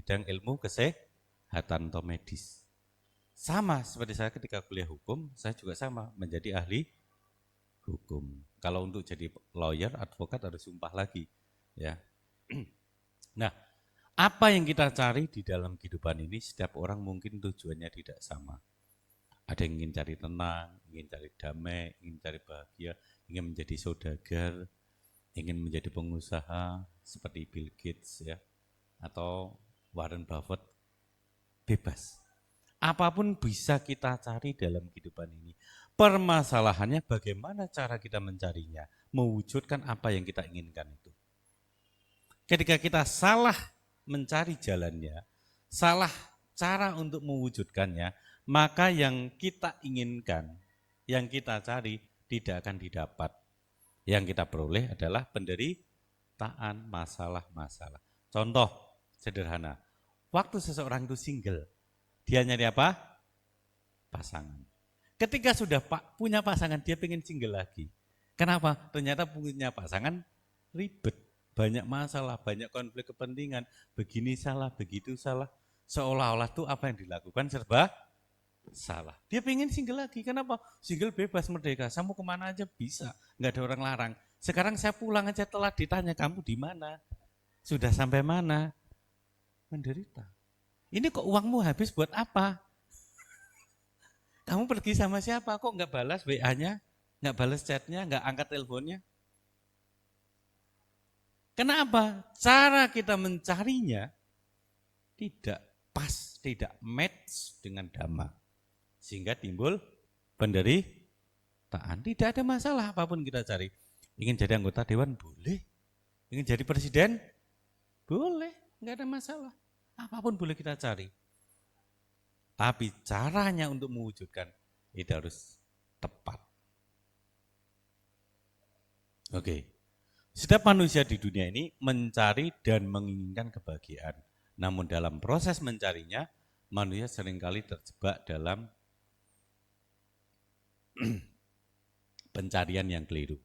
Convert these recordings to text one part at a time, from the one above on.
bidang ilmu kesehatan atau medis. Sama seperti saya ketika kuliah hukum, saya juga sama menjadi ahli hukum. Kalau untuk jadi lawyer, advokat harus sumpah lagi, ya. Nah, apa yang kita cari di dalam kehidupan ini, setiap orang mungkin tujuannya tidak sama. Ada yang ingin cari tenang, ingin cari damai, ingin cari bahagia, ingin menjadi saudagar, ingin menjadi pengusaha seperti Bill Gates, ya, atau Warren Buffett. Bebas. Apapun bisa kita cari dalam kehidupan ini. Permasalahannya bagaimana cara kita mencarinya, mewujudkan apa yang kita inginkan itu. Ketika kita salah mencari jalannya, salah cara untuk mewujudkannya, maka yang kita inginkan, yang kita cari tidak akan didapat. Yang kita peroleh adalah penderitaan, masalah-masalah. Contoh sederhana, waktu seseorang itu single, dia nyari apa? Pasangan. Ketika sudah punya pasangan, dia pengen single lagi. Kenapa? Ternyata punya pasangan ribet, banyak masalah, banyak konflik kepentingan, begini salah, begitu salah. Seolah-olah tuh apa yang dilakukan serba salah. Dia pengen single lagi, kenapa? Single bebas merdeka, saya mau kemana aja bisa, nggak ada orang larang. Sekarang saya pulang aja telat ditanya, kamu di mana? Sudah sampai mana? Menderita. Ini kok uangmu habis buat apa? Kamu pergi sama siapa? Kok nggak balas WA-nya, nggak balas chatnya, nggak angkat teleponnya? Kenapa? Cara kita mencarinya tidak pas, tidak match dengan dhamma. Sehingga timbul penderitaan. Tidak ada masalah apapun kita cari. Ingin jadi anggota dewan? Boleh. Ingin jadi presiden? Boleh, nggak ada masalah. Apapun boleh kita cari. Tapi caranya untuk mewujudkan itu harus tepat. Oke. Setiap manusia di dunia ini mencari dan menginginkan kebahagiaan. Namun dalam proses mencarinya, manusia seringkali terjebak dalam pencarian yang keliru.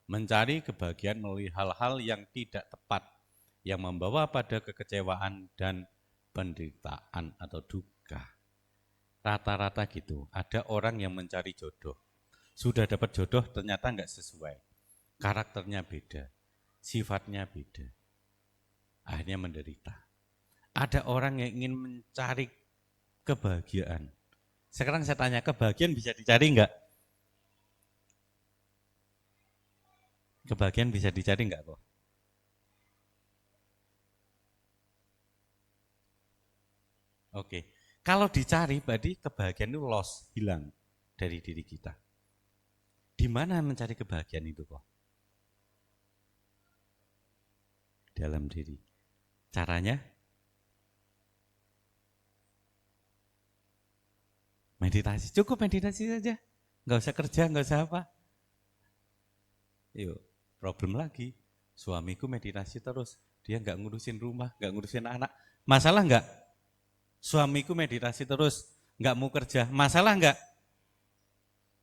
Mencari kebahagiaan melalui hal-hal yang tidak tepat, yang membawa pada kekecewaan dan penderitaan atau duka. Rata-rata gitu, ada orang yang mencari jodoh. Sudah dapat jodoh ternyata enggak sesuai. Karakternya beda, sifatnya beda. Akhirnya menderita. Ada orang yang ingin mencari kebahagiaan. Sekarang saya tanya, kebahagiaan bisa dicari enggak? Kebahagiaan bisa dicari enggak kok? Oke. Kalau dicari, berarti kebahagiaan itu loss, hilang dari diri kita. Di mana mencari kebahagiaan itu kok? Dalam diri. Caranya? Meditasi. Cukup meditasi saja. Nggak usah kerja, nggak usah apa. Yuk, problem lagi. Suamiku meditasi terus. Dia nggak ngurusin rumah, nggak ngurusin anak. Masalah nggak? Suamiku meditasi terus, nggak mau kerja. Masalah nggak?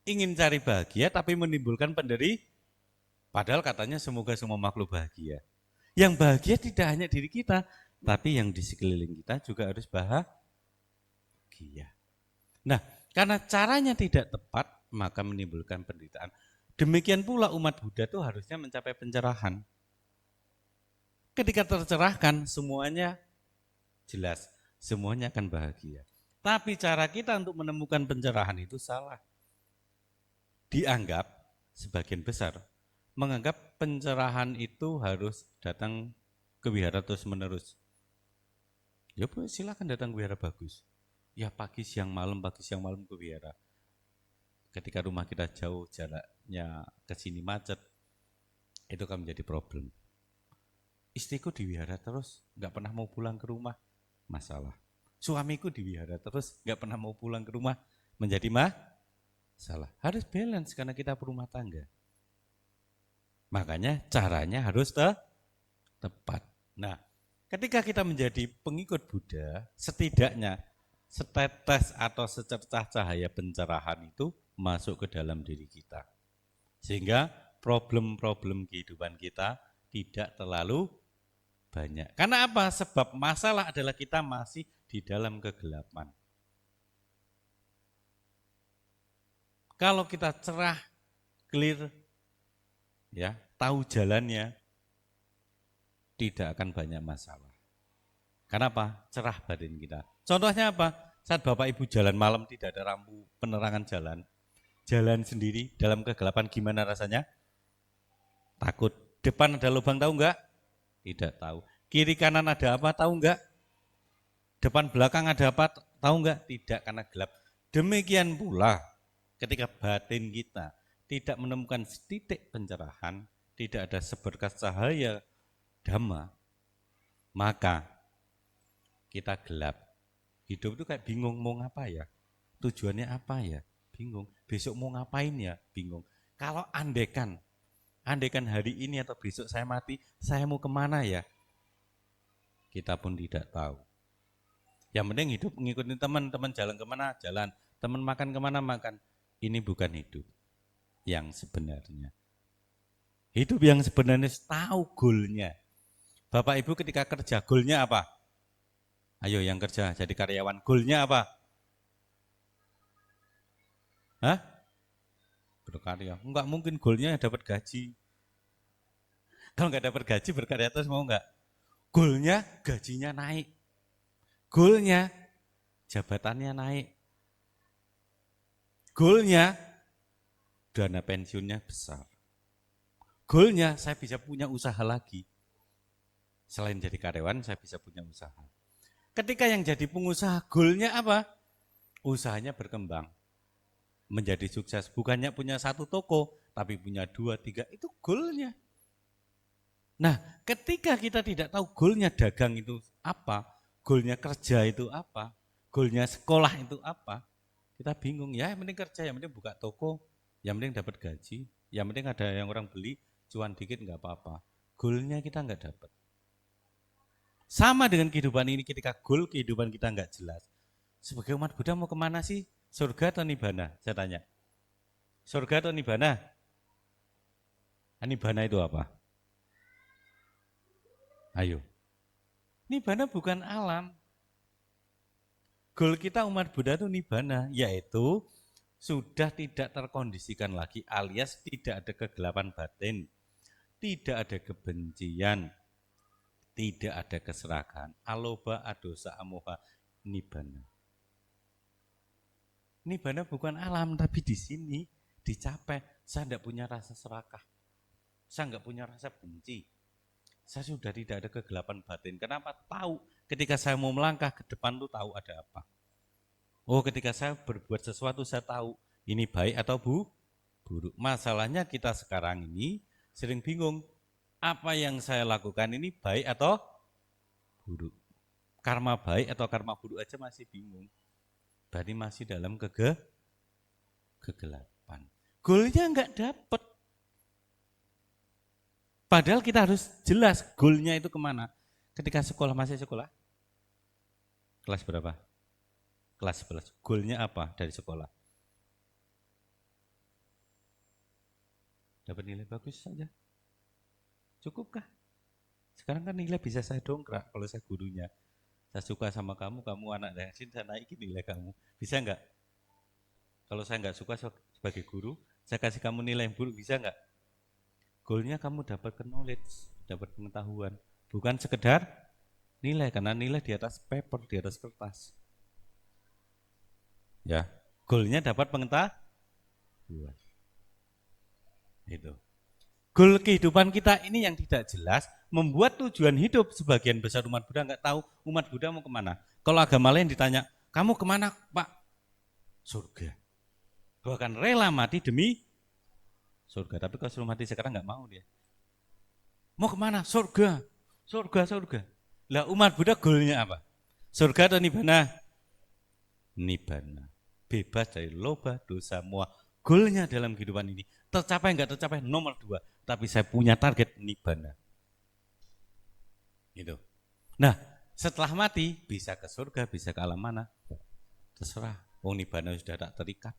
Ingin cari bahagia tapi menimbulkan padahal katanya semoga semua makhluk bahagia. Yang bahagia tidak hanya diri kita, tapi yang di sekeliling kita juga harus bahagia. Nah, karena caranya tidak tepat, maka menimbulkan penderitaan. Demikian pula umat Buddha itu harusnya mencapai pencerahan. Ketika tercerahkan, semuanya jelas. Semuanya akan bahagia. Tapi cara kita untuk menemukan pencerahan itu salah. Dianggap, sebagian besar, menganggap pencerahan itu harus datang ke wihara terus menerus. Ya silakan datang ke wihara bagus. Ya pagi siang malam ke wihara. Ketika rumah kita jauh, jaraknya ke sini macet, itu kan menjadi problem. Istriku di wihara terus, nggak pernah mau pulang ke rumah. Masalah. Suamiku di wihara terus gak pernah mau pulang ke rumah, menjadi masalah. Harus balance karena kita berumah tangga. Makanya caranya harus tepat. Nah, ketika kita menjadi pengikut Buddha, setidaknya setetes atau secercah cahaya pencerahan itu masuk ke dalam diri kita. Sehingga problem-problem kehidupan kita tidak terlalu banyak. Karena apa? Sebab masalah adalah kita masih di dalam kegelapan. Kalau kita cerah, clear, ya, tahu jalannya, tidak akan banyak masalah. Kenapa? Cerah batin kita. Contohnya apa? Saat Bapak Ibu jalan malam tidak ada lampu penerangan jalan sendiri dalam kegelapan, gimana rasanya? Takut. Depan ada lubang, tahu enggak? Tidak tahu. Kiri kanan ada apa, tahu enggak? Depan belakang ada apa, tahu enggak? Tidak, karena gelap. Demikian pula ketika batin kita tidak menemukan titik pencerahan, tidak ada seberkas cahaya Dhamma, maka kita gelap. Hidup itu kayak bingung mau ngapa ya, tujuannya apa ya, bingung. Besok mau ngapain ya, bingung. Kalau andekan hari ini atau besok saya mati, saya mau kemana ya, kita pun tidak tahu. Yang penting hidup mengikuti teman jalan kemana, jalan. Teman makan kemana, makan. Ini bukan hidup yang sebenarnya. Hidup yang sebenarnya tahu goalnya. Bapak Ibu ketika kerja, goalnya apa? Ayo yang kerja jadi karyawan, goalnya apa? Hah? Berkarya. Enggak mungkin goalnya dapat gaji. Kalau enggak dapat gaji berkarya terus mau enggak? Goalnya gajinya naik. Goalnya jabatannya naik. Goalnya dana pensiunnya besar. Goalnya saya bisa punya usaha lagi. Selain jadi karyawan, saya bisa punya usaha. Ketika yang jadi pengusaha, goalnya apa? Usahanya berkembang, menjadi sukses. Bukannya punya satu toko, tapi punya 2, 3, itu goalnya. Nah, ketika kita tidak tahu goalnya dagang itu apa, goalnya kerja itu apa, goalnya sekolah itu apa, kita bingung. Ya, yang penting kerja, yang penting buka toko, yang penting dapat gaji, yang penting ada yang orang beli, cuan dikit nggak apa-apa. Goalnya kita nggak dapat. Sama dengan kehidupan ini, ketika goal kehidupan kita nggak jelas. Sebagai umat Buddha mau kemana sih? Surga atau Nibbana? Saya tanya. Surga atau Nibbana? Nibbana itu apa? Ayo. Nibbana bukan alam. Goal kita umat Buddha itu Nibbana, yaitu sudah tidak terkondisikan lagi, alias tidak ada kegelapan batin, tidak ada kebencian, tidak ada keserakahan, aloba, adosa, amoha, Nibbana. Nibbana bukan alam, tapi di sini dicapai. Saya tidak punya rasa serakah, saya nggak punya rasa benci, saya sudah tidak ada kegelapan batin. Kenapa? Tahu ketika saya mau melangkah ke depan tuh tahu ada apa. Oh, ketika saya berbuat sesuatu saya tahu ini baik atau buruk. Masalahnya kita sekarang ini sering bingung. Apa yang saya lakukan ini baik atau buruk? Karma baik atau karma buruk aja masih bingung. Berarti masih dalam kegelapan. Goalnya nggak dapet. Padahal kita harus jelas goalnya itu kemana. Ketika sekolah, masih sekolah? Kelas berapa? Kelas 11. Goalnya apa dari sekolah? Dapat nilai bagus saja. Cukupkah? Sekarang kan nilai bisa saya dongkrak kalau saya gurunya. Saya suka sama kamu, kamu anak dari sini, saya naikin nilai kamu. Bisa enggak? Kalau saya enggak suka sebagai guru, saya kasih kamu nilai yang buruk, bisa enggak? Goalnya kamu dapat knowledge, dapat pengetahuan. Bukan sekedar nilai, karena nilai di atas paper, di atas kertas. Ya, goalnya dapat pengetahuan. Itu. Goal kehidupan kita ini yang tidak jelas, membuat tujuan hidup sebagian besar umat Buddha nggak tahu umat Buddha mau kemana. Kalau agama lain ditanya, kamu kemana Pak? Surga. Bahkan rela mati demi surga. Tapi kalau suruh mati sekarang nggak mau dia. Mau kemana? Surga. Surga. Lah umat Buddha goalnya apa? Surga atau Nibbana? Nibbana. Bebas dari loba, dosa, moha. Goalnya dalam kehidupan ini. Tercapai nggak tercapai nomor 2. Tapi saya punya target Nibbana. Gitu. Nah, setelah mati bisa ke surga, bisa ke alam mana? Terserah. Wong Nibbana sudah tak terikat.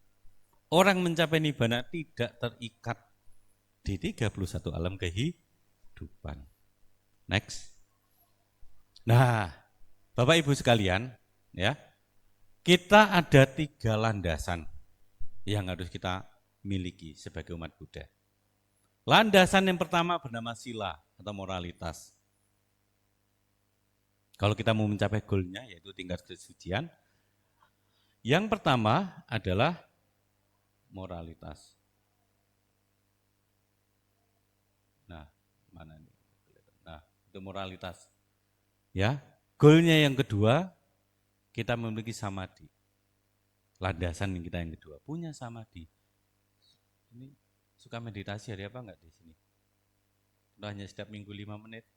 Orang mencapai Nibbana tidak terikat di 31 alam kehidupan. Next. Nah, Bapak Ibu sekalian, ya, kita ada 3 landasan yang harus kita miliki sebagai umat Buddha. Landasan yang pertama bernama sila atau moralitas. Kalau kita mau mencapai goalnya, yaitu tingkat kesucian, yang pertama adalah moralitas. Nah, mana nih? Nah, itu moralitas. Ya, goalnya yang kedua, kita memiliki samadhi. Landasan kita yang kedua, punya samadhi. Ini suka meditasi hari apa enggak di sini? Udah hanya setiap minggu 5 menit.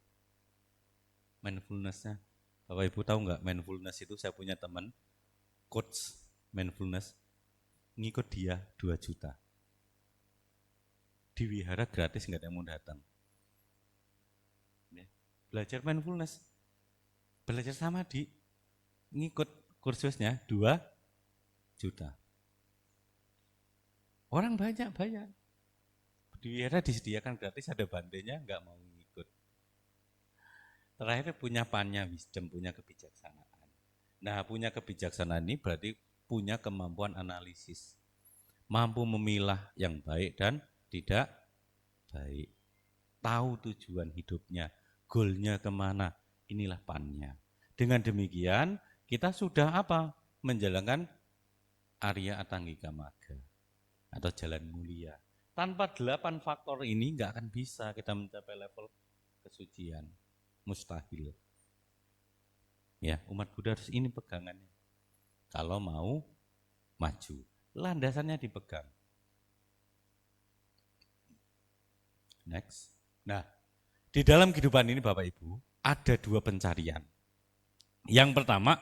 Mindfulness-nya. Bapak Ibu tahu enggak mindfulness itu saya punya teman, coach mindfulness, ngikut dia 2 juta. Di wihara gratis enggak ada yang mau datang. Belajar mindfulness, belajar samadhi, ngikut kursusnya 2 juta. Orang banyak bayar. Di wihara disediakan gratis, ada bandenya, enggak mau ngikut. Terakhir punya panya wisdom, punya kebijaksanaan. Nah, punya kebijaksanaan ini berarti punya kemampuan analisis. Mampu memilah yang baik dan tidak baik. Tahu tujuan hidupnya, goalnya kemana, inilah pannya. Dengan demikian, kita sudah apa? Menjalankan Arya Atanggika Magga atau jalan mulia. Tanpa 8 faktor ini nggak akan bisa kita mencapai level kesucian. Mustahil. Ya, umat Buddha harus ini pegangannya. Kalau mau maju, landasannya dipegang. Next. Nah, di dalam kehidupan ini Bapak Ibu, ada 2 pencarian. Yang pertama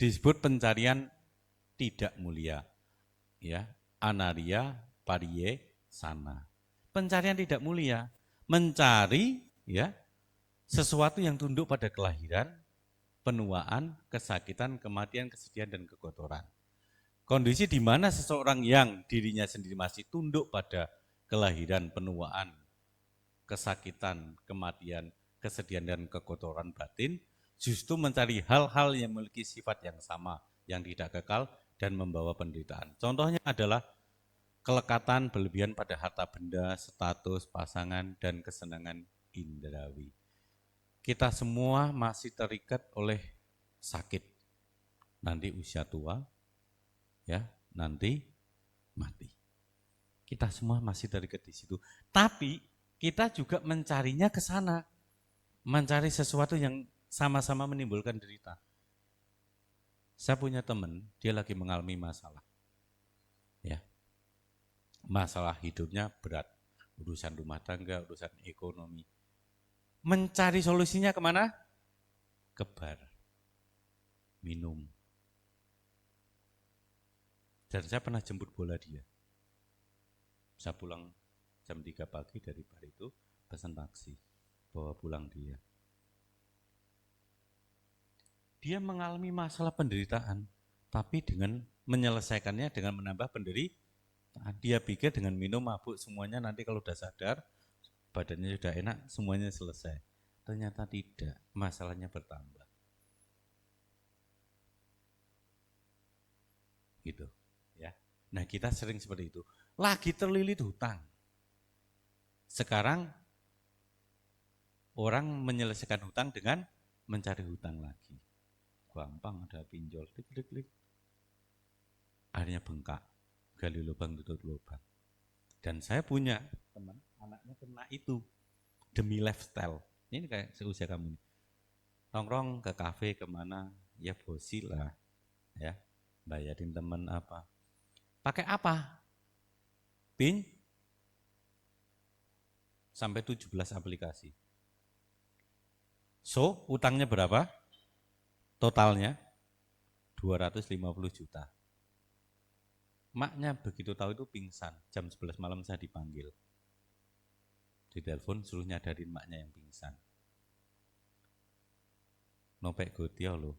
disebut pencarian tidak mulia. Ya, anarya pariye sana. Pencarian tidak mulia, mencari ya sesuatu yang tunduk pada kelahiran, penuaan, kesakitan, kematian, kesedihan, dan kekotoran. Kondisi di mana seseorang yang dirinya sendiri masih tunduk pada kelahiran, penuaan, kesakitan, kematian, kesedihan, dan kekotoran batin, justru mencari hal-hal yang memiliki sifat yang sama, yang tidak kekal, dan membawa penderitaan. Contohnya adalah kelekatan berlebihan pada harta benda, status, pasangan, dan kesenangan indrawi. Kita semua masih terikat oleh sakit. Nanti usia tua, ya, nanti mati. Kita semua masih terikat di situ. Tapi kita juga mencarinya ke sana. Mencari sesuatu yang sama-sama menimbulkan derita. Saya punya teman, dia lagi mengalami masalah. Ya. Masalah hidupnya berat. Urusan rumah tangga, urusan ekonomi. Mencari solusinya kemana? Ke bar, minum. Dan saya pernah jemput bola dia. Saya pulang jam 3 pagi dari bar itu, pesan taksi, bawa pulang dia. Dia mengalami masalah penderitaan, tapi dengan menyelesaikannya dengan menambah penderitaan. Dia pikir dengan minum mabuk semuanya nanti kalau udah sadar, badannya sudah enak, semuanya selesai. Ternyata tidak, masalahnya bertambah. Gitu, ya. Nah, kita sering seperti itu. Lagi terlilit hutang. Sekarang orang menyelesaikan hutang dengan mencari hutang lagi. Gampang, ada pinjol, klik. Akhirnya bengkak, gali lubang, tutup lubang. Dan saya punya teman, anaknya kena itu demi lifestyle. Ini kayak seusia kamu nih. Nongkrong ke kafe kemana, ya bosi lah, ya bayarin teman apa. Pakai apa? PIN sampai 17 aplikasi. So, utangnya berapa? Totalnya 250 juta. Maknya begitu tahu itu pingsan. Jam 11 malam saya dipanggil. Di telepon suruh nyadarin maknya yang pingsan. Nopek gotiau loh.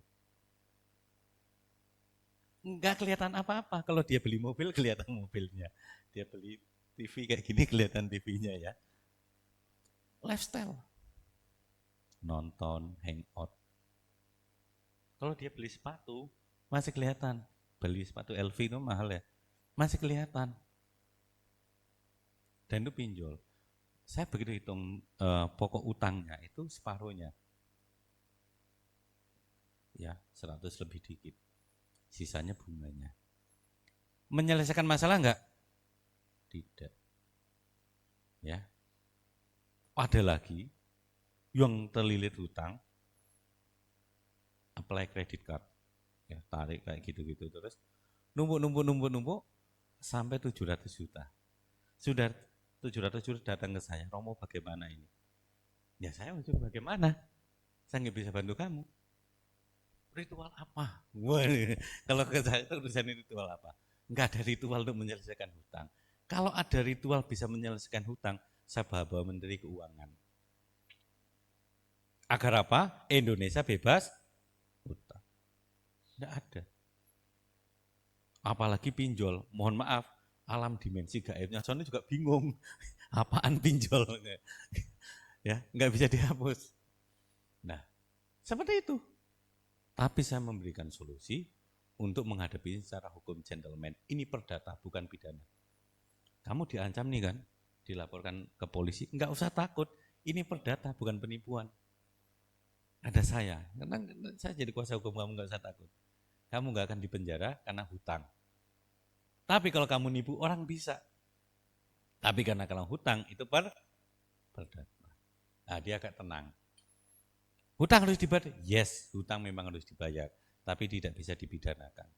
Enggak kelihatan apa-apa. Kalau dia beli mobil kelihatan mobilnya. Dia beli TV kayak gini kelihatan TV-nya ya. Lifestyle. Nonton, hangout. Kalau dia beli sepatu, masih kelihatan. Beli sepatu LV itu mahal ya, masih kelihatan. Dan itu pinjol. Saya begitu hitung pokok utangnya itu separuhnya. Ya, 100 lebih dikit. Sisanya bunganya. Menyelesaikan masalah enggak? Tidak. Ya. Ada lagi yang terlilit hutang, apply credit card. Ya, tarik kayak gitu-gitu terus numpuk sampai 700 juta. Sudah 700 juta datang ke saya, Romo bagaimana ini? Ya saya mau bagaimana? Saya nggak bisa bantu kamu. Ritual apa? Wah, kalau ke saya itu urusan ritual apa? Nggak ada ritual untuk menyelesaikan hutang. Kalau ada ritual bisa menyelesaikan hutang, saya bawa Menteri Keuangan. Agar apa? Indonesia bebas hutang. Nggak ada. Apalagi pinjol, mohon maaf, alam dimensi gaibnya soalnya juga bingung. Apaan pinjol? Ya, nggak bisa dihapus. Nah, seperti itu. Tapi saya memberikan solusi untuk menghadapi secara hukum gentleman. Ini perdata, bukan pidana. Kamu diancam nih kan, dilaporkan ke polisi, nggak usah takut. Ini perdata, bukan penipuan. Ada saya, karena saya jadi kuasa hukum kamu nggak usah takut. Kamu nggak akan dipenjara karena hutang. Tapi kalau kamu nipu orang bisa. Tapi karena kalau hutang itu perdata. Nah, dia agak tenang. Hutang harus dibayar? Yes, hutang memang harus dibayar, tapi tidak bisa dipidanakan.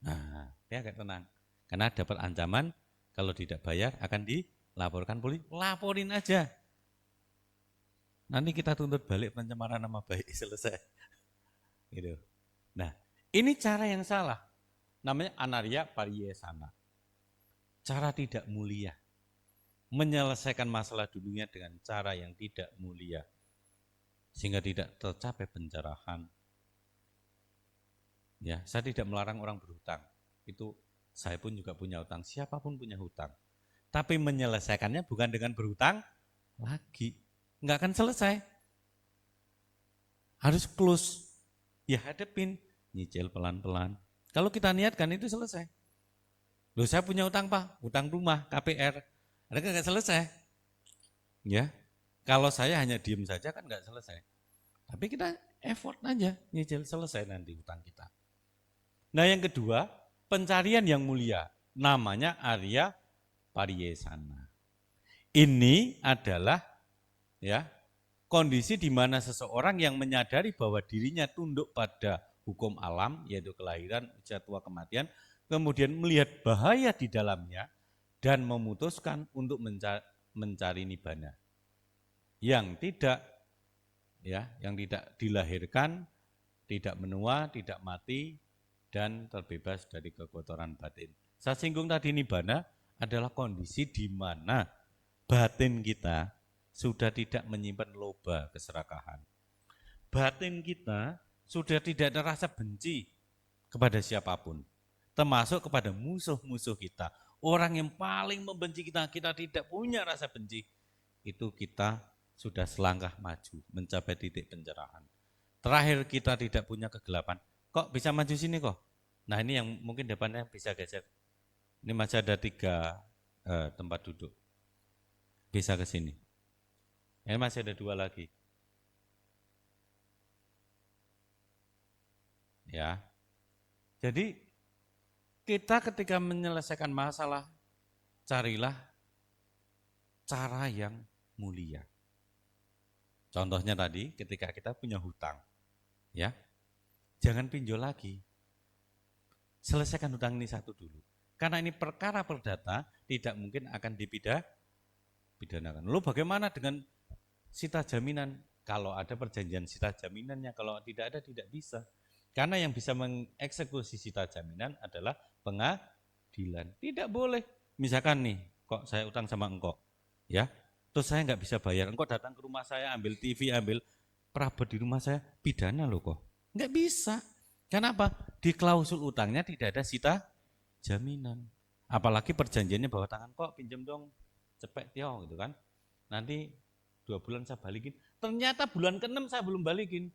Nah, dia agak tenang. Karena dapat ancaman kalau tidak bayar akan dilaporkan polisi. Laporin aja. Nanti kita tuntut balik pencemaran nama baik, selesai. Gitu. Nah, ini cara yang salah. Namanya anarya pariyesana. Cara tidak mulia. Menyelesaikan masalah dunia dengan cara yang tidak mulia. Sehingga tidak tercapai pencerahan. Ya, saya tidak melarang orang berhutang. Itu saya pun juga punya hutang, siapapun punya hutang. Tapi menyelesaikannya bukan dengan berhutang lagi. Enggak akan selesai. Harus close. Ya hadepin, nyicil pelan-pelan. Kalau kita niatkan itu selesai. Loh saya punya hutang Pak, hutang rumah, KPR. Ada kan enggak selesai. Ya. Kalau saya hanya diem saja kan enggak selesai. Tapi kita effort aja, nyicil selesai nanti hutang kita. Nah yang kedua, pencarian yang mulia. Namanya Arya Pariyesana. Ini adalah ya kondisi di mana seseorang yang menyadari bahwa dirinya tunduk pada hukum alam, yaitu kelahiran, usia tua, kematian, kemudian melihat bahaya di dalamnya dan memutuskan untuk mencari nibbana. Yang tidak dilahirkan, tidak menua, tidak mati, dan terbebas dari kekotoran batin. Saya singgung tadi nibbana adalah kondisi di mana batin kita sudah tidak menyimpan loba keserakahan. Batin kita sudah tidak ada rasa benci kepada siapapun, termasuk kepada musuh-musuh kita. Orang yang paling membenci kita, kita tidak punya rasa benci, itu kita sudah selangkah maju mencapai titik pencerahan. Terakhir kita tidak punya kegelapan. Kok bisa maju sini kok? Nah ini yang mungkin depannya bisa geser. Ini masih ada 3 tempat duduk. Bisa ke sini. Ini masih ada 2 lagi. Ya. Jadi kita ketika menyelesaikan masalah, carilah cara yang mulia. Contohnya tadi ketika kita punya hutang, ya, jangan pinjol lagi. Selesaikan hutang ini satu dulu. Karena ini perkara perdata, tidak mungkin akan dipidanakan. Lalu bagaimana dengan sita jaminan? Kalau ada perjanjian sita jaminannya, kalau tidak ada tidak bisa. Karena yang bisa mengeksekusi sita jaminan adalah pengadilan. Tidak boleh. Misalkan nih, kok saya utang sama engkau, ya. Terus saya nggak bisa bayar, engkau datang ke rumah saya, ambil TV, ambil perabot di rumah saya, pidana loh kok. Nggak bisa. Kenapa? Di klausul utangnya tidak ada sita jaminan. Apalagi perjanjiannya bahwa tangan kok pinjam dong, cepet tio gitu kan. Nanti 2 bulan saya balikin. Ternyata bulan ke-6 saya belum balikin.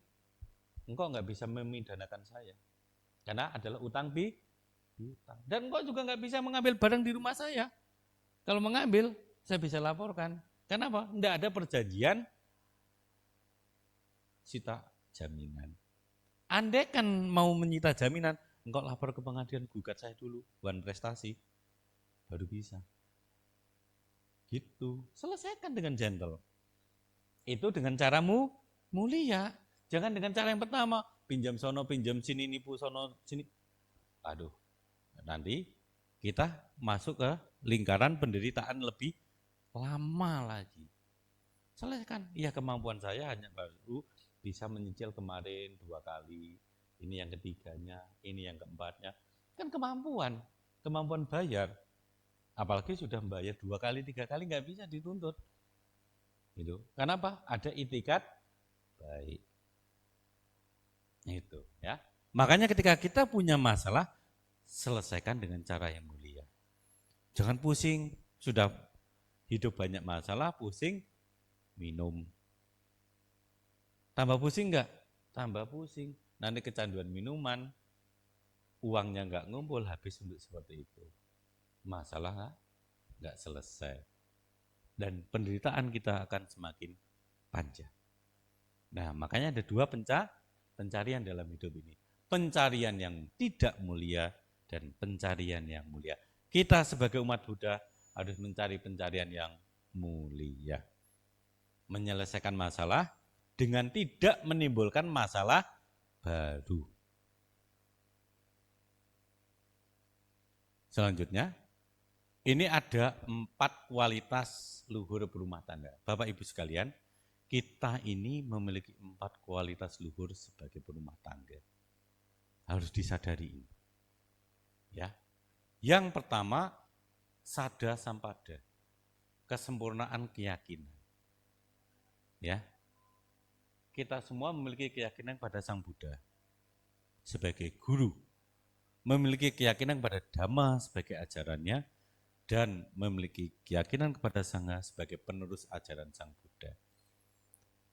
engkau nggak bisa memidanakan saya. Karena adalah utang piutang. Dan engkau juga nggak bisa mengambil barang di rumah saya. Kalau mengambil, saya bisa laporkan. Kenapa? Tidak ada perjanjian sita jaminan. Andai kan mau menyita jaminan, engkau lapor ke pengadilan, gugat saya dulu, bukan prestasi, baru bisa. Gitu, selesaikan dengan gentle. Itu dengan caramu mulia. Jangan dengan cara yang pertama, pinjam sono, pinjam sini, nipu sono, sini. Aduh, nanti kita masuk ke lingkaran penderitaan lebih lama lagi. Selesaikan, ya kemampuan saya hanya baru bisa menyicil kemarin 2 kali, ini yang ketiganya, ini yang keempatnya. Kan kemampuan bayar. Apalagi sudah membayar 2 kali, 3 kali nggak bisa dituntut. Gitu. Kenapa? Ada itikat baik. Itu ya. Makanya ketika kita punya masalah, selesaikan dengan cara yang mulia. Jangan pusing, sudah hidup banyak masalah, pusing, minum. Tambah pusing enggak? Tambah pusing. Nanti kecanduan minuman, uangnya enggak ngumpul, habis untuk seperti itu. Masalah enggak selesai. Dan penderitaan kita akan semakin panjang. Nah, makanya ada 2 pencarian dalam hidup ini. Pencarian yang tidak mulia dan pencarian yang mulia. Kita sebagai umat Buddha harus mencari pencarian yang mulia. Menyelesaikan masalah dengan tidak menimbulkan masalah baru. Selanjutnya, ini ada 4 kualitas luhur berumah tangga. Bapak Ibu sekalian, kita ini memiliki 4 kualitas luhur sebagai berumah tangga. Harus disadari ini. Ya. Yang pertama, sada sampada, kesempurnaan keyakinan. Ya. Kita semua memiliki keyakinan pada Sang Buddha sebagai guru, memiliki keyakinan pada Dhamma sebagai ajarannya, dan memiliki keyakinan kepada Sangha sebagai penerus ajaran Sang Buddha.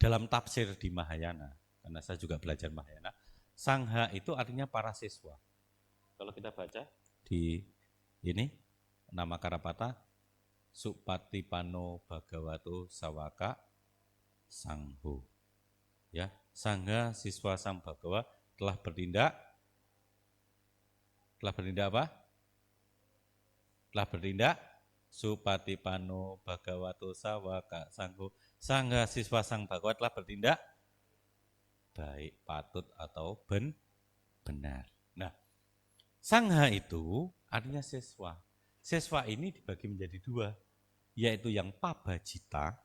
Dalam tafsir di Mahayana, karena saya juga belajar Mahayana, Sangha itu artinya para siswa. Kalau kita baca di ini, nama Karapata, Supatipano Bhagavato Sawaka Sangho. Ya, Sangha siswa Sang Bhagawa telah bertindak apa? Telah bertindak Supatipano Bhagavato Sawaka Sangho. Sangha siswa Sang Bhagawa telah bertindak baik, patut atau benar. Nah, Sangha itu artinya siswa. Siswa ini dibagi menjadi 2, yaitu yang pabajita,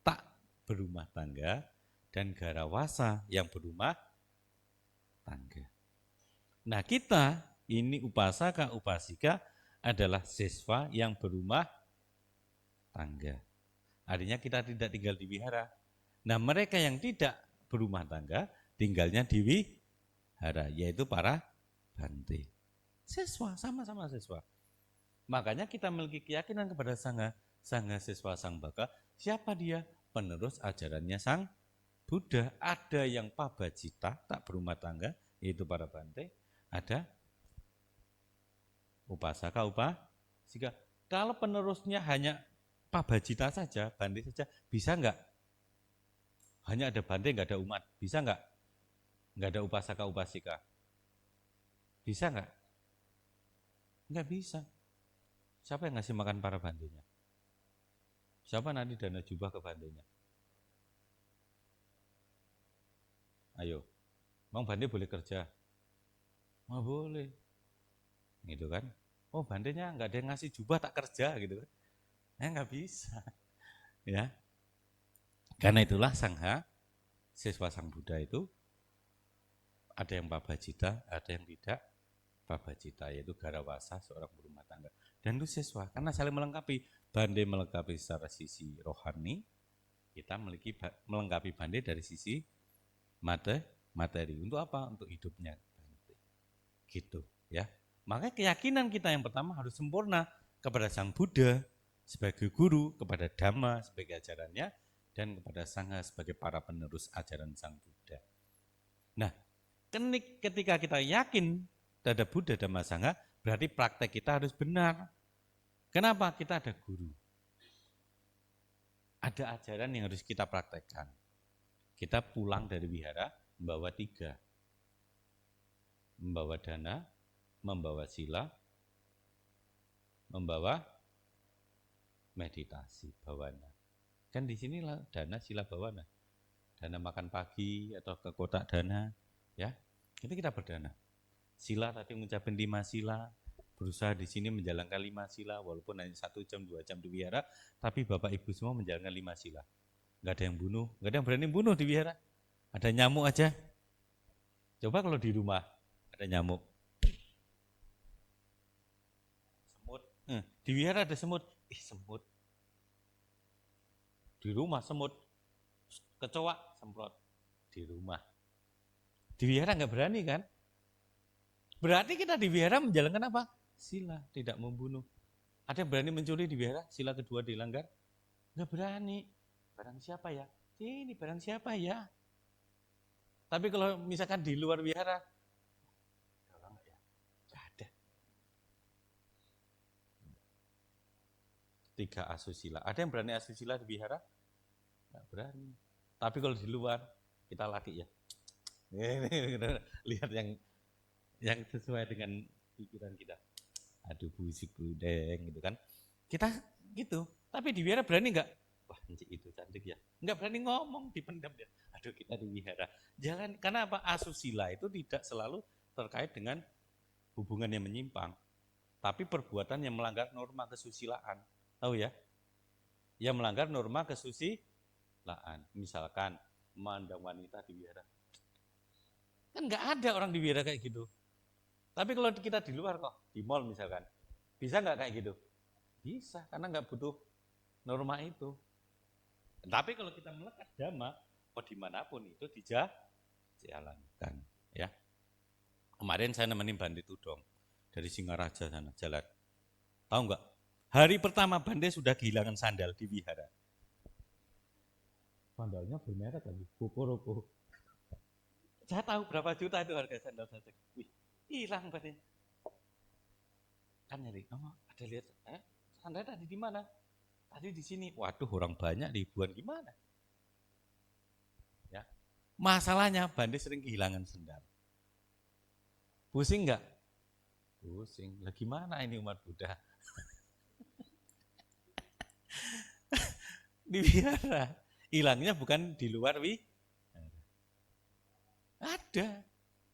tak berumah tangga, dan garawasa yang berumah tangga. Nah, kita ini upasaka, upasika adalah siswa yang berumah tangga. Artinya kita tidak tinggal di wihara. Nah, mereka yang tidak berumah tangga tinggalnya di wihara, yaitu para bante. Siswa, sama-sama siswa. Makanya kita memiliki keyakinan kepada Sangha, Sangha siswa Sang Bhaka. Siapa dia? Penerus ajarannya Sang Buddha. Ada yang pabajita, tak berumah tangga, yaitu para bante. Ada upasaka, upasika. Kalau penerusnya hanya pabajita saja, bante saja, bisa enggak? Hanya ada bante, enggak ada umat. Bisa enggak? Enggak ada upasaka, upasika. Bisa enggak? Enggak bisa. Siapa yang ngasih makan para bantenya? Siapa nanti dana jubah ke bantenya? Ayo, Bang Bante boleh kerja? Oh boleh. Gitu kan? Oh bantenya nggak ada yang ngasih jubah tak kerja gitu kan? Nggak bisa. Ya. Karena itulah Sangha, siswa Sang Buddha itu ada yang pabajita, ada yang tidak pabajita, yaitu garawasa, seorang berumah tangga. Dan itu siswa, karena saling melengkapi. Bante melengkapi secara sisi rohani, kita melengkapi bante dari sisi materi. Untuk apa? Untuk hidupnya bante. Gitu ya. Maka keyakinan kita yang pertama harus sempurna kepada Sang Buddha sebagai guru, kepada Dhamma sebagai ajarannya, dan kepada Sangha sebagai para penerus ajaran Sang Buddha. Nah, Ketika kita yakin ada Buddha Dhamma Sangha, berarti praktek kita harus benar. Kenapa? Kita ada guru. Ada ajaran yang harus kita praktekkan. Kita pulang dari wihara membawa 3. Membawa dana, membawa sila, membawa meditasi, bhavana. Kan di sinilah dana, sila, bhavana. Dana makan pagi atau ke kotak dana, ya. Itu kita berdana. Sila tadi mengucapkan 5 sila, berusaha di sini menjalankan 5 sila, walaupun hanya 1 jam, 2 jam di wihara, tapi Bapak Ibu semua menjalankan 5 sila. Nggak ada yang bunuh, nggak ada yang berani bunuh di wihara. Ada nyamuk aja. Coba kalau di rumah ada nyamuk. Semut. Di wihara ada semut. Semut. Di rumah semut. Kecoa semprot. Di rumah. Di wihara nggak berani kan? Berarti kita di wihara menjalankan apa? Sila, tidak membunuh. Ada yang berani mencuri di wihara? Sila kedua dilanggar? Nggak berani. Barang siapa ya? Ini barang siapa ya? Tapi kalau misalkan di luar wihara, orang ya, nggak ada. 3 asusila. Ada yang berani asusila di wihara? Nggak berani. Tapi kalau di luar, kita laki ya. Lihat yang sesuai dengan pikiran kita. Aduh busik budeng gitu kan. Kita gitu. Tapi di wihara berani nggak? Wah itu cantik ya. Nggak berani ngomong, dipendam dia. Aduh kita di wihara. Jangan, karena apa? Asusila itu tidak selalu terkait dengan hubungan yang menyimpang. Tapi perbuatan yang melanggar norma kesusilaan. Tahu ya? Yang melanggar norma kesusilaan. Misalkan memandang wanita di wihara. Kan nggak ada orang di wihara kayak gitu. Tapi kalau kita di luar kok, di mall misalkan, bisa nggak kayak gitu? Bisa, karena nggak butuh norma itu. Tapi kalau kita melekat dhamma, dimanapun itu dijalankan. Ya. Kemarin saya nemenin Bande Tudong dari Singaraja sana jalan. Tahu nggak? Hari pertama Bande sudah kehilangan sandal di wihara. Sandalnya bermerek lagi, Kokoroko. Saya tahu berapa juta itu harga sandal saya. Wih, hilang berarti. Kan nyari, ada lihat, sandal tadi di mana? Tadi di sini. Waduh, orang banyak, ribuan gimana? Ya, masalahnya Bande sering kehilangan sandal. Pusing nggak? Pusing. Lah gimana ini umat Buddha? Di wihara. Hilangnya bukan di luar wihara. Ada.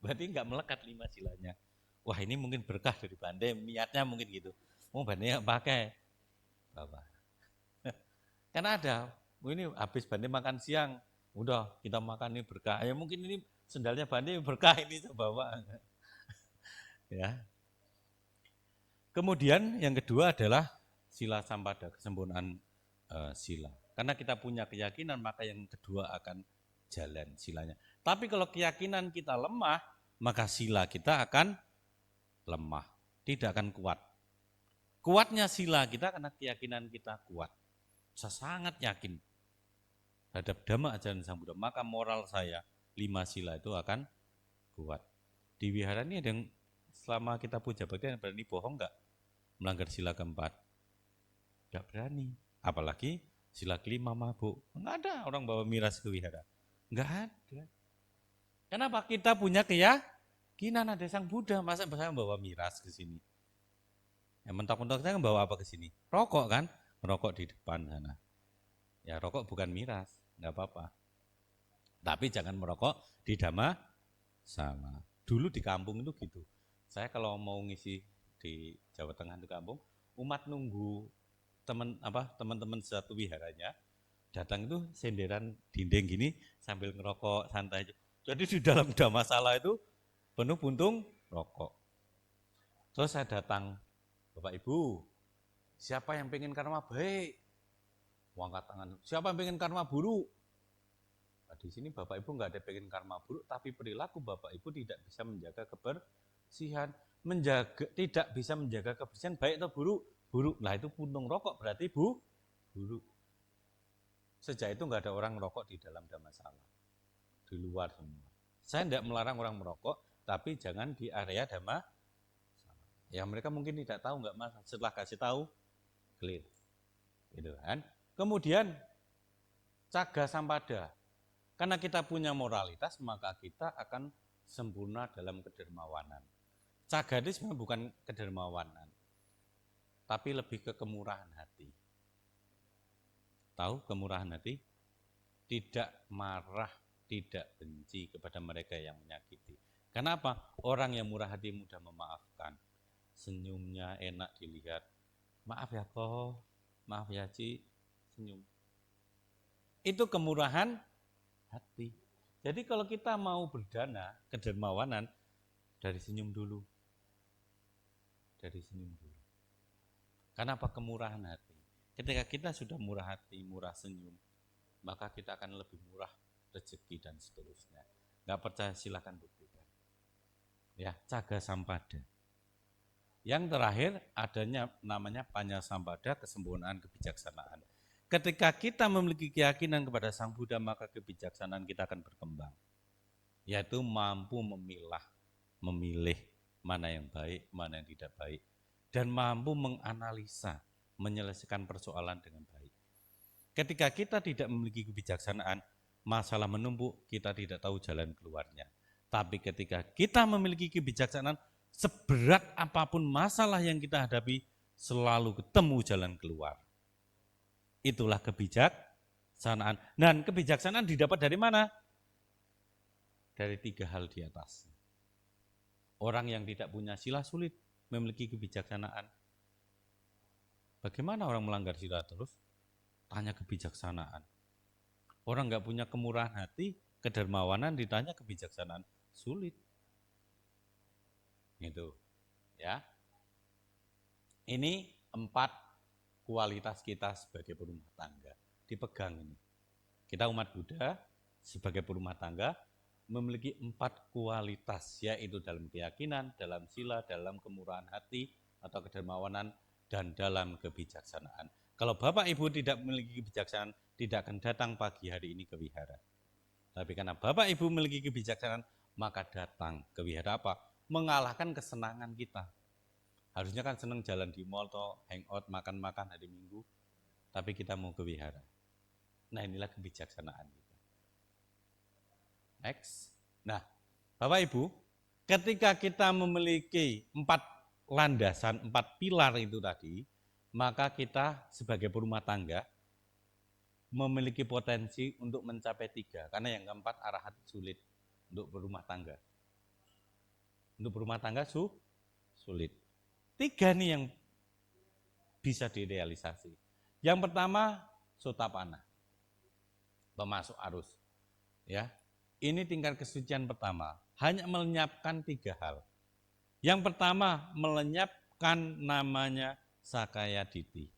Berarti nggak melekat 5 silanya. Wah ini mungkin berkah dari Bande, niatnya mungkin gitu. Bande nggak pakai. Bapak. Karena ada, ini habis Bande makan siang, udah kita makan ini berkah. Ya mungkin ini sendalnya Bande berkah ini saya bawa. Ya. Kemudian yang kedua adalah sila sampada, kesempurnaan sila. Karena kita punya keyakinan, maka yang kedua akan jalan silanya. Tapi kalau keyakinan kita lemah, maka sila kita akan lemah, tidak akan kuat. Kuatnya sila kita karena keyakinan kita kuat. Saya sangat yakin terhadap dhamma ajaran Sang Buddha, maka moral saya 5 sila itu akan kuat. Di wihara ini ada yang selama kita puja bakti yang berani bohong enggak? Melanggar sila keempat? Enggak berani. Apalagi sila kelima mabuk. Enggak ada orang bawa miras ke wihara. Enggak ada. Kenapa? Kita punya keyakinan ada Sang Buddha, masa saya bawa miras ke sini? Ya mentok-mentok saya bawa apa ke sini? Rokok kan? Rokok di depan sana. Ya rokok bukan miras, enggak apa-apa. Tapi jangan merokok di dhamma sama. Dulu di kampung itu gitu. Saya kalau mau ngisi di Jawa Tengah di kampung, umat nunggu teman-teman satu wiharanya datang itu senderan dinding gini sambil ngerokok santai. Jadi di dalam dhammasala itu penuh puntung rokok. Terus saya datang, Bapak Ibu, siapa yang pengen karma baik? Angkat tangan. Siapa yang pengen karma buruk? Nah, di sini Bapak Ibu nggak ada pengen karma buruk, tapi perilaku Bapak Ibu tidak bisa menjaga kebersihan, tidak bisa menjaga kebersihan baik atau buruk. Buruk. Nah itu puntung rokok berarti buruk. Sejak itu nggak ada orang rokok di dalam dhammasala, di luar semua. Saya tidak melarang orang merokok, tapi jangan di area dhamma. Ya mereka mungkin tidak tahu, nggak mas. Setelah kasih tahu, clear, gitu kan. Kemudian caga sampada, karena kita punya moralitas, maka kita akan sempurna dalam kedermawanan. Caga itu sebenarnya bukan kedermawanan, tapi lebih ke kemurahan hati. Tahu kemurahan hati? Tidak marah, tidak benci kepada mereka yang menyakiti. Kenapa? Orang yang murah hati mudah memaafkan. Senyumnya enak dilihat. Maaf ya kok, maaf ya Ci, senyum. Itu kemurahan hati. Jadi kalau kita mau berdana, kedermawanan, dari senyum dulu. Dari senyum dulu. Kenapa kemurahan hati? Ketika kita sudah murah hati, murah senyum, maka kita akan lebih murah rezeki dan seterusnya. Nggak percaya silakan buktikan. Ya, caga sampada. Yang terakhir adanya namanya panya sampada, kesempurnaan kebijaksanaan. Ketika kita memiliki keyakinan kepada Sang Buddha, maka kebijaksanaan kita akan berkembang. Yaitu mampu memilih mana yang baik, mana yang tidak baik. Dan mampu menganalisa, menyelesaikan persoalan dengan baik. Ketika kita tidak memiliki kebijaksanaan, masalah menumpuk, kita tidak tahu jalan keluarnya. Tapi ketika kita memiliki kebijaksanaan, seberat apapun masalah yang kita hadapi, selalu ketemu jalan keluar. Itulah kebijaksanaan. Dan kebijaksanaan didapat dari mana? Dari 3 hal di atas. Orang yang tidak punya sila sulit memiliki kebijaksanaan. Bagaimana orang melanggar sila terus? Tanya kebijaksanaan. Orang nggak punya kemurahan hati, kedermawanan, ditanya kebijaksanaan, sulit. Gitu, ya. Ini 4 kualitas kita sebagai berumah tangga. Dipegang ini. Kita umat Buddha sebagai berumah tangga memiliki 4 kualitas, yaitu dalam keyakinan, dalam sila, dalam kemurahan hati atau kedermawanan, dan dalam kebijaksanaan. Kalau Bapak Ibu tidak memiliki kebijaksanaan, tidak akan datang pagi hari ini ke wihara. Tapi karena Bapak Ibu memiliki kebijaksanaan, maka datang ke wihara apa? Mengalahkan kesenangan kita. Harusnya kan senang jalan di mall atau hangout, makan-makan hari Minggu, tapi kita mau ke wihara. Nah inilah kebijaksanaan kita. Next. Nah, Bapak Ibu, ketika kita memiliki 4 landasan, 4 pilar itu tadi, maka kita sebagai berumah tangga memiliki potensi untuk mencapai 3. Karena yang keempat arahat sulit untuk berumah tangga. Untuk berumah tangga sulit. 3 nih yang bisa direalisasi. Yang pertama, sotapana. Pemasuk arus. Ya. Ini tingkat kesucian pertama. Hanya melenyapkan 3 hal. Yang pertama, melenyapkan namanya sakaya diti.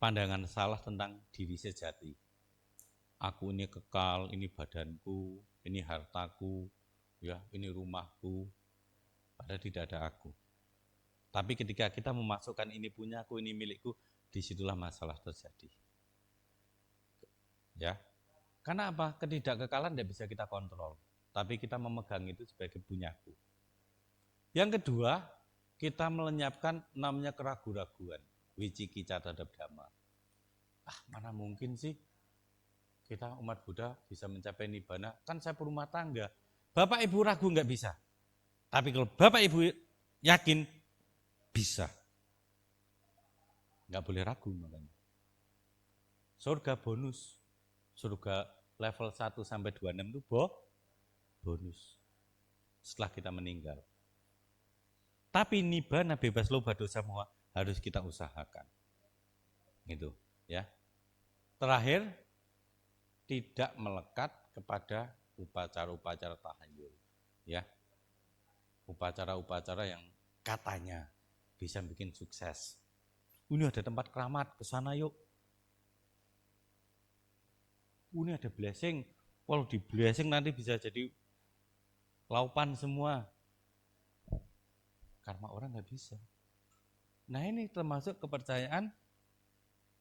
Pandangan salah tentang diri sejati. Aku ini kekal, ini badanku, ini hartaku, ya, ini rumahku. Padahal tidak ada aku. Tapi ketika kita memasukkan ini punya aku, ini milikku, disitulah masalah terjadi. Ya. Karena apa? Ketidakkekalan tidak bisa kita kontrol. Tapi kita memegang itu sebagai punyaku. Yang kedua, kita melenyapkan namanya keraguan-raguan. Wicikicca terhadap dhamma. Mana mungkin sih kita umat Buddha bisa mencapai nibbana? Kan saya berumah tangga. Bapak Ibu ragu nggak bisa. Tapi kalau Bapak Ibu yakin, bisa. Nggak boleh ragu makanya. Surga bonus. Surga level 1 sampai 26 itu bonus. Setelah kita meninggal. Tapi nibbana bebas loba dosa moha harus kita usahakan. Gitu, ya. Terakhir, tidak melekat kepada upacara-upacara tahayul, ya. Upacara-upacara yang katanya bisa bikin sukses. Ini ada tempat keramat, ke sana yuk. Ini ada blessing, kalau di blessing nanti bisa jadi laupan semua. Karma orang nggak bisa. Nah ini termasuk kepercayaan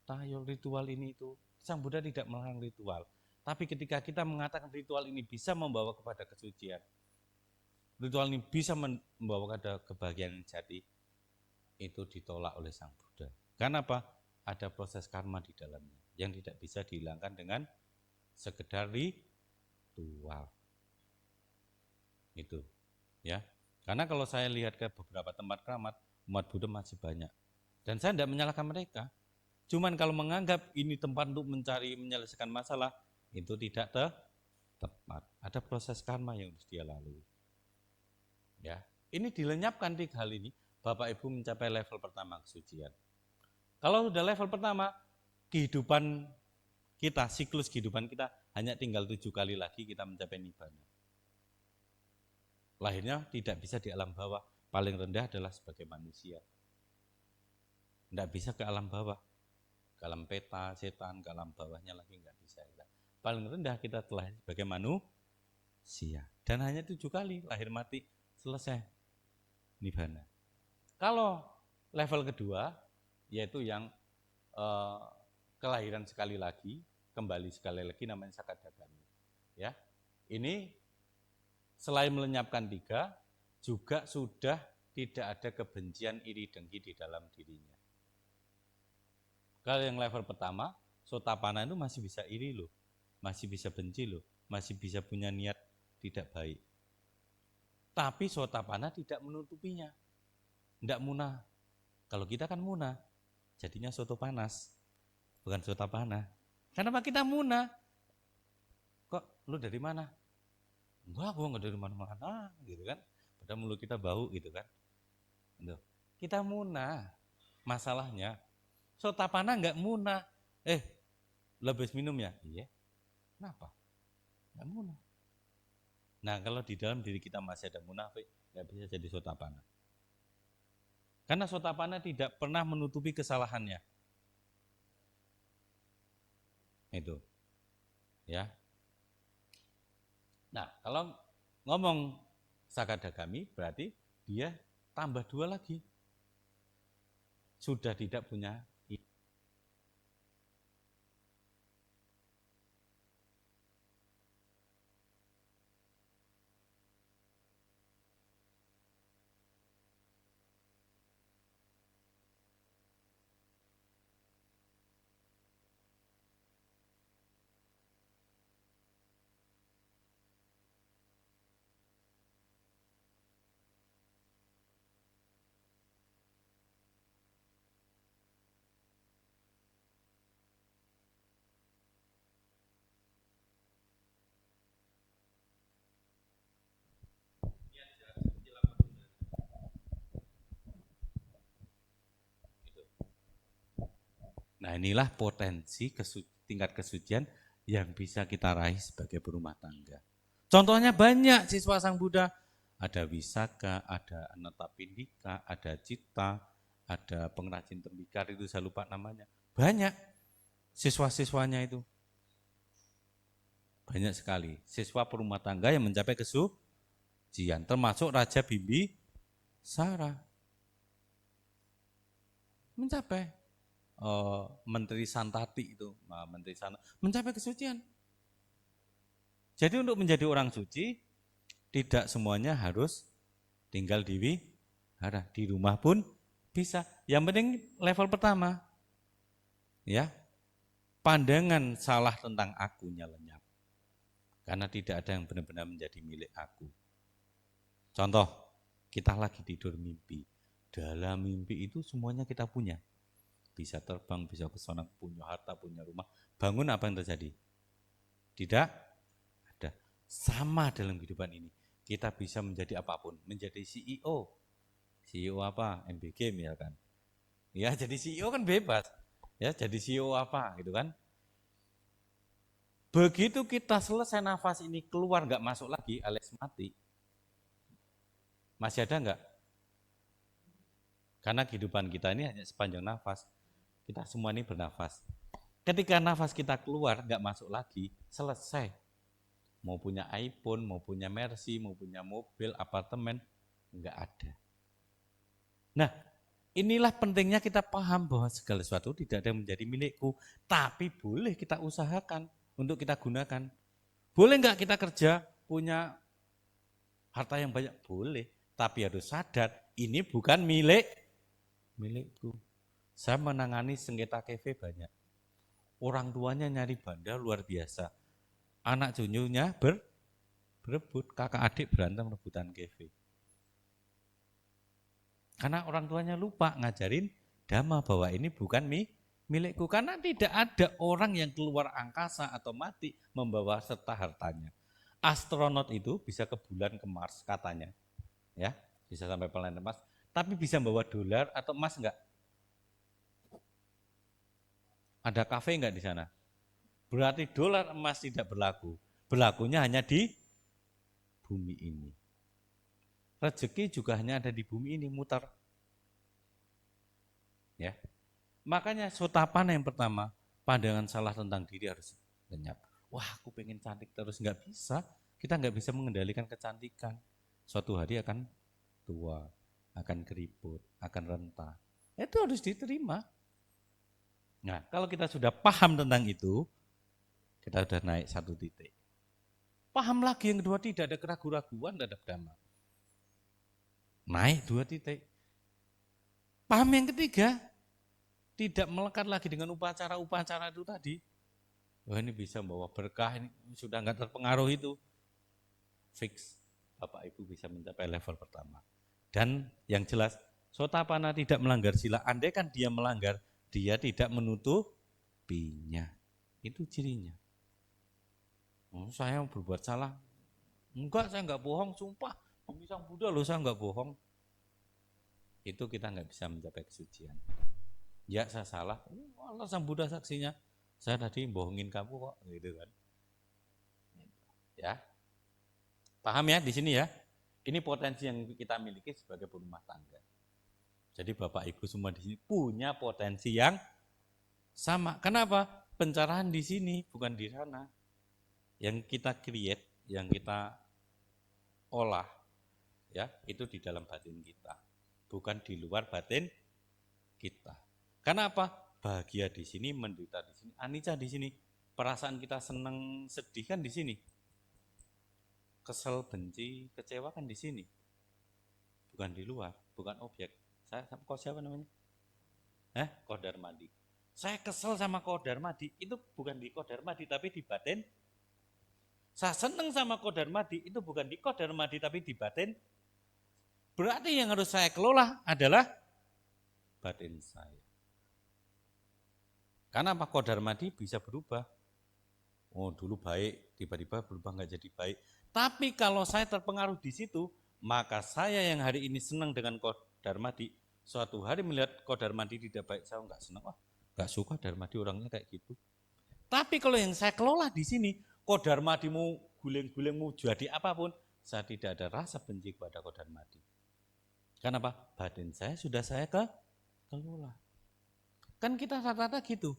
tahayul ritual ini itu. Sang Buddha tidak melarang ritual, Tapi ketika kita mengatakan ritual ini bisa membawa kepada kesucian, ritual ini bisa membawa kepada kebahagiaan yang jati, itu ditolak oleh Sang Buddha. Karena apa? Ada proses karma di dalamnya yang tidak bisa dihilangkan dengan sekedar ritual. Itu, ya. Karena kalau saya lihat ke beberapa tempat keramat, umat Buddha masih banyak. Dan saya tidak menyalahkan mereka. Cuman kalau menganggap ini tempat untuk menyelesaikan masalah, itu tidak tepat. Ada proses karma yang harus dia lalui. Ya, ini dilenyapkan 3 hal ini, Bapak Ibu mencapai level pertama kesucian. Kalau sudah level pertama, kehidupan kita, siklus kehidupan kita hanya tinggal 7 kali lagi kita mencapai nibbana. Lahirnya tidak bisa di alam bawah, paling rendah adalah sebagai manusia. Tidak bisa ke alam bawah, ke alam peta, setan, ke alam bawahnya lagi nggak bisa. Paling rendah kita telah sebagai manusia. Dan hanya 7 kali lahir mati selesai nibbana. Kalau level kedua, yaitu yang kelahiran sekali lagi, kembali sekali lagi, namanya Sakadagami. Ya, ini selain melenyapkan 3, juga sudah tidak ada kebencian, iri, dengki di dalam dirinya. Kalau yang level pertama, Sotapanna itu masih bisa iri loh, masih bisa benci loh, masih bisa punya niat tidak baik. Tapi Sotapanna tidak menutupinya, tidak munah. Kalau kita kan munah, jadinya soto panas, bukan Sotapanna. Kenapa kita munah? Kok lu dari mana? Enggak, gua enggak dari mana-mana, gitu kan. Padahal mulut kita bau, gitu kan. Kita munah, masalahnya. Sotapanna enggak munah. Lu habis minum ya? Iya. Kenapa? Enggak munah. Nah, kalau di dalam diri kita masih ada munafik, enggak bisa jadi Sotapanna. Karena Sotapanna tidak pernah menutupi kesalahannya. Itu. Ya. Nah, kalau ngomong Sakadagami berarti dia tambah 2 lagi. Sudah tidak punya iri. Nah, inilah potensi tingkat kesucian yang bisa kita raih sebagai berumah tangga. Contohnya banyak siswa Sang Buddha. Ada Wisaka, ada Anatapindika, ada Cita, ada pengrajin tembikar, itu saya lupa namanya. Banyak siswa-siswanya itu. Banyak sekali siswa perumah tangga yang mencapai kesucian, termasuk Raja Bimbisara. Mencapai Menteri Santati itu, Menteri Santati, mencapai kesucian. Jadi untuk menjadi orang suci, tidak semuanya harus tinggal di wihara, di rumah pun bisa. Yang penting level pertama, ya, pandangan salah tentang akunya lenyap. Karena tidak ada yang benar-benar menjadi milik aku. Contoh, kita lagi tidur mimpi. Dalam mimpi itu semuanya kita punya. Bisa terbang, bisa pesona, punya harta, punya rumah. Bangun, apa yang terjadi? Tidak ada. Sama dalam kehidupan ini. Kita bisa menjadi apapun, menjadi CEO. CEO apa? MBG misalkan. Ya, jadi CEO kan bebas. Ya, jadi CEO apa gitu kan. Begitu kita selesai nafas ini keluar nggak masuk lagi alias mati. Masih ada nggak? Karena kehidupan kita ini hanya sepanjang nafas. Kita semua ini bernafas. Ketika nafas kita keluar nggak masuk lagi, selesai. Mau punya iPhone, mau punya Mercy, mau punya mobil, apartemen, nggak ada. Nah, inilah pentingnya kita paham bahwa segala sesuatu tidak ada yang menjadi milikku, tapi boleh kita usahakan. untuk kita gunakan. Boleh nggak kita kerja punya harta yang banyak? Boleh, tapi harus sadar ini bukan milikku. Saya menangani sengketa KV banyak. Orang tuanya nyari banda luar biasa. Anak cucunya berebut, kakak adik berantem rebutan KV. Karena orang tuanya lupa ngajarin dhamma bahwa ini bukan milikku. Karena tidak ada orang yang keluar angkasa atau mati membawa serta hartanya. Astronot itu bisa ke bulan, ke Mars katanya. Ya, bisa sampai planet Mars. Tapi bisa membawa dolar atau emas enggak? Ada kafe enggak di sana? Berarti dolar emas tidak berlaku. Berlakunya hanya di bumi ini. Rezeki juga hanya ada di bumi ini, muter. Ya. Makanya sotapana yang pertama, pandangan salah tentang diri harus lenyap. Wah, aku pengen cantik terus, enggak bisa. Kita enggak bisa mengendalikan kecantikan. Suatu hari akan tua, akan keriput, akan rentah. Itu harus diterima. Nah, kalau kita sudah paham tentang itu, kita sudah naik satu titik. Paham lagi yang kedua, tidak ada keraguan-raguan terhadap dhamma. Naik 2 titik. Paham yang ketiga, tidak melekat lagi dengan upacara-upacara itu tadi. Wah, ini bisa membawa berkah, ini sudah enggak terpengaruh itu. Fix, Bapak Ibu bisa mencapai level pertama. Dan yang jelas, Sotapanna tidak melanggar sila. Andai kan dia melanggar, dia tidak menutupinya. Itu cirinya. Oh, saya berbuat salah. Enggak, saya enggak bohong, sumpah. Demi Sang Buddha loh, saya enggak bohong. Itu kita enggak bisa mencapai kesucian. Ya, saya salah. Allah Sang Buddha saksinya. Saya tadi bohongin kamu kok, gitu kan. Ya. Paham ya di sini ya? Ini potensi yang kita miliki sebagai berumah tangga. Jadi Bapak Ibu semua di sini punya potensi yang sama. Kenapa? Pencerahan di sini bukan di sana. Yang kita create, yang kita olah, ya itu di dalam batin kita, bukan di luar batin kita. Karena apa? Bahagia di sini, menderita di sini, anicca di sini. Perasaan kita senang, sedih kan di sini. Kesel, benci, kecewa kan di sini. Bukan di luar, bukan objek. Kok siapa namanya? Kodarmadi. Saya kesel sama Kodarmadi, itu bukan di Kodarmadi tapi di batin. Saya senang sama Kodarmadi, itu bukan di Kodarmadi tapi di batin. Berarti yang harus saya kelola adalah batin saya. Karena apa? Kodarmadi bisa berubah. Oh, dulu baik, tiba-tiba berubah nggak jadi baik. Tapi kalau saya terpengaruh di situ, maka saya yang hari ini senang dengan Kodarmadi, suatu hari melihat Kodarmadi tidak baik, saya nggak senang. Wah, nggak suka Darmadi orangnya kayak gitu. Tapi kalau yang saya kelola di sini, Kodarmadi mau guling-guling mau jadi apapun, saya tidak ada rasa benci kepada Kodarmadi. Kenapa? Batin saya sudah saya kelola. Kan kita rata-rata gitu.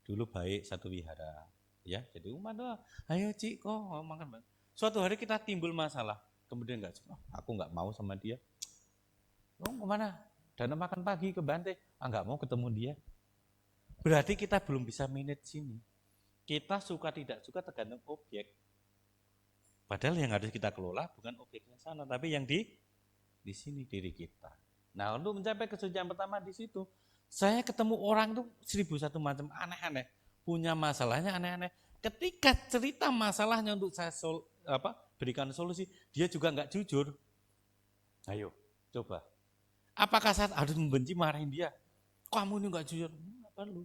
Dulu baik satu wihara, ya jadi umat doa. Ayo Cik, kok makan. Suatu hari kita timbul masalah, kemudian aku nggak mau sama dia. Oh kemana? Dana makan pagi ke Bante, nggak mau ketemu dia. Berarti kita belum bisa manage sini. Kita suka tidak suka tergantung objek. Padahal yang harus kita kelola bukan objeknya sana, tapi yang di sini diri kita. Nah, untuk mencapai kesucian pertama di situ, saya ketemu orang tuh 1001 macam aneh-aneh, punya masalahnya aneh-aneh. Ketika cerita masalahnya untuk saya berikan solusi, dia juga nggak jujur. Ayo, coba. Apakah saya harus membenci marahin dia? Kamu ini nggak jujur? Nggak perlu.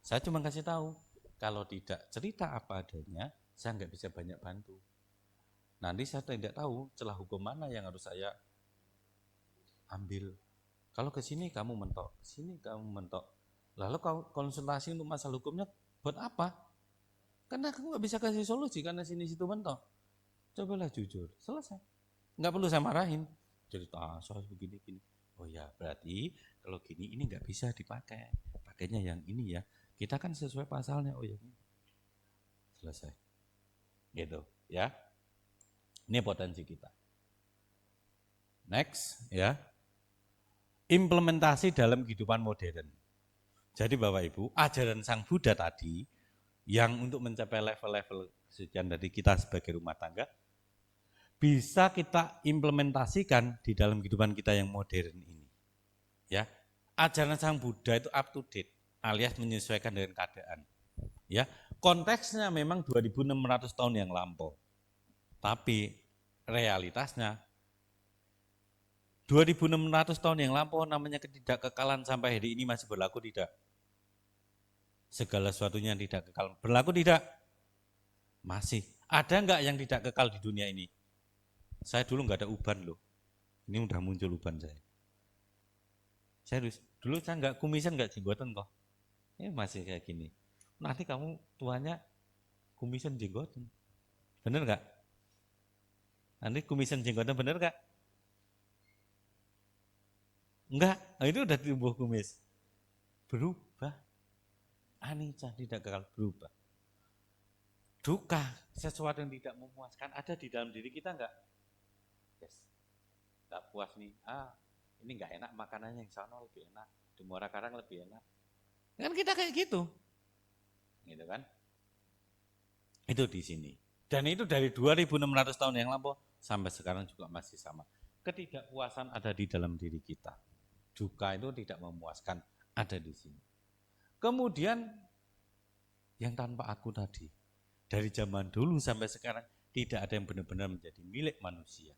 Saya cuma kasih tahu, kalau tidak cerita apa adanya, saya nggak bisa banyak bantu. Nanti saya tidak tahu celah hukum mana yang harus saya ambil. Kalau ke sini kamu mentok, ke sini kamu mentok. Lalu kalau konsultasi untuk masalah hukumnya buat apa? Karena aku nggak bisa kasih solusi karena sini situ mentok. Cobalah jujur, selesai. Nggak perlu saya marahin. Cerita soal begini-gini. Oh ya, berarti kalau gini ini nggak bisa dipakai. Pakainya yang ini ya. Kita kan sesuai pasalnya. Oh ya, selesai. Gitu, ya. Ini potensi kita. Next, ya. Implementasi dalam kehidupan modern. Jadi Bapak Ibu, ajaran Sang Buddha tadi yang untuk mencapai level-level kesucian dari kita sebagai rumah tangga bisa kita implementasikan di dalam kehidupan kita yang modern ini. Ya, ajaran Sang Buddha itu up to date, alias menyesuaikan dengan keadaan. Ya, konteksnya memang 2600 tahun yang lampau. Tapi realitasnya 2600 tahun yang lampau namanya ketidakkekalan sampai hari ini masih berlaku tidak? Segala sesuatunya yang tidak kekal berlaku tidak? Masih. Ada enggak yang tidak kekal di dunia ini? Saya dulu enggak ada uban loh. Ini udah muncul uban saya. Serius. Dulu saya enggak kumisan, enggak jenggotan kok. Ini masih kayak gini. Nanti kamu tuanya kumisan jenggotan. Bener enggak? Nanti kumisan jenggotan bener enggak? Enggak. Nah, itu udah tumbuh kumis. Berubah. Anicca tidak kekal, berubah. Duka, sesuatu yang tidak memuaskan ada di dalam diri kita enggak? Yes. Enggak puas nih. Ini enggak enak makanannya, yang sana lebih enak. Di Muara Karang lebih enak. Kan kita kayak gitu. Gitu kan? Itu di sini. Dan itu dari 2600 tahun yang lampau sampai sekarang juga masih sama. Ketidakpuasan ada di dalam diri kita. Duka itu tidak memuaskan, ada di sini. Kemudian yang tanpa aku tadi, dari zaman dulu sampai sekarang tidak ada yang benar-benar menjadi milik manusia.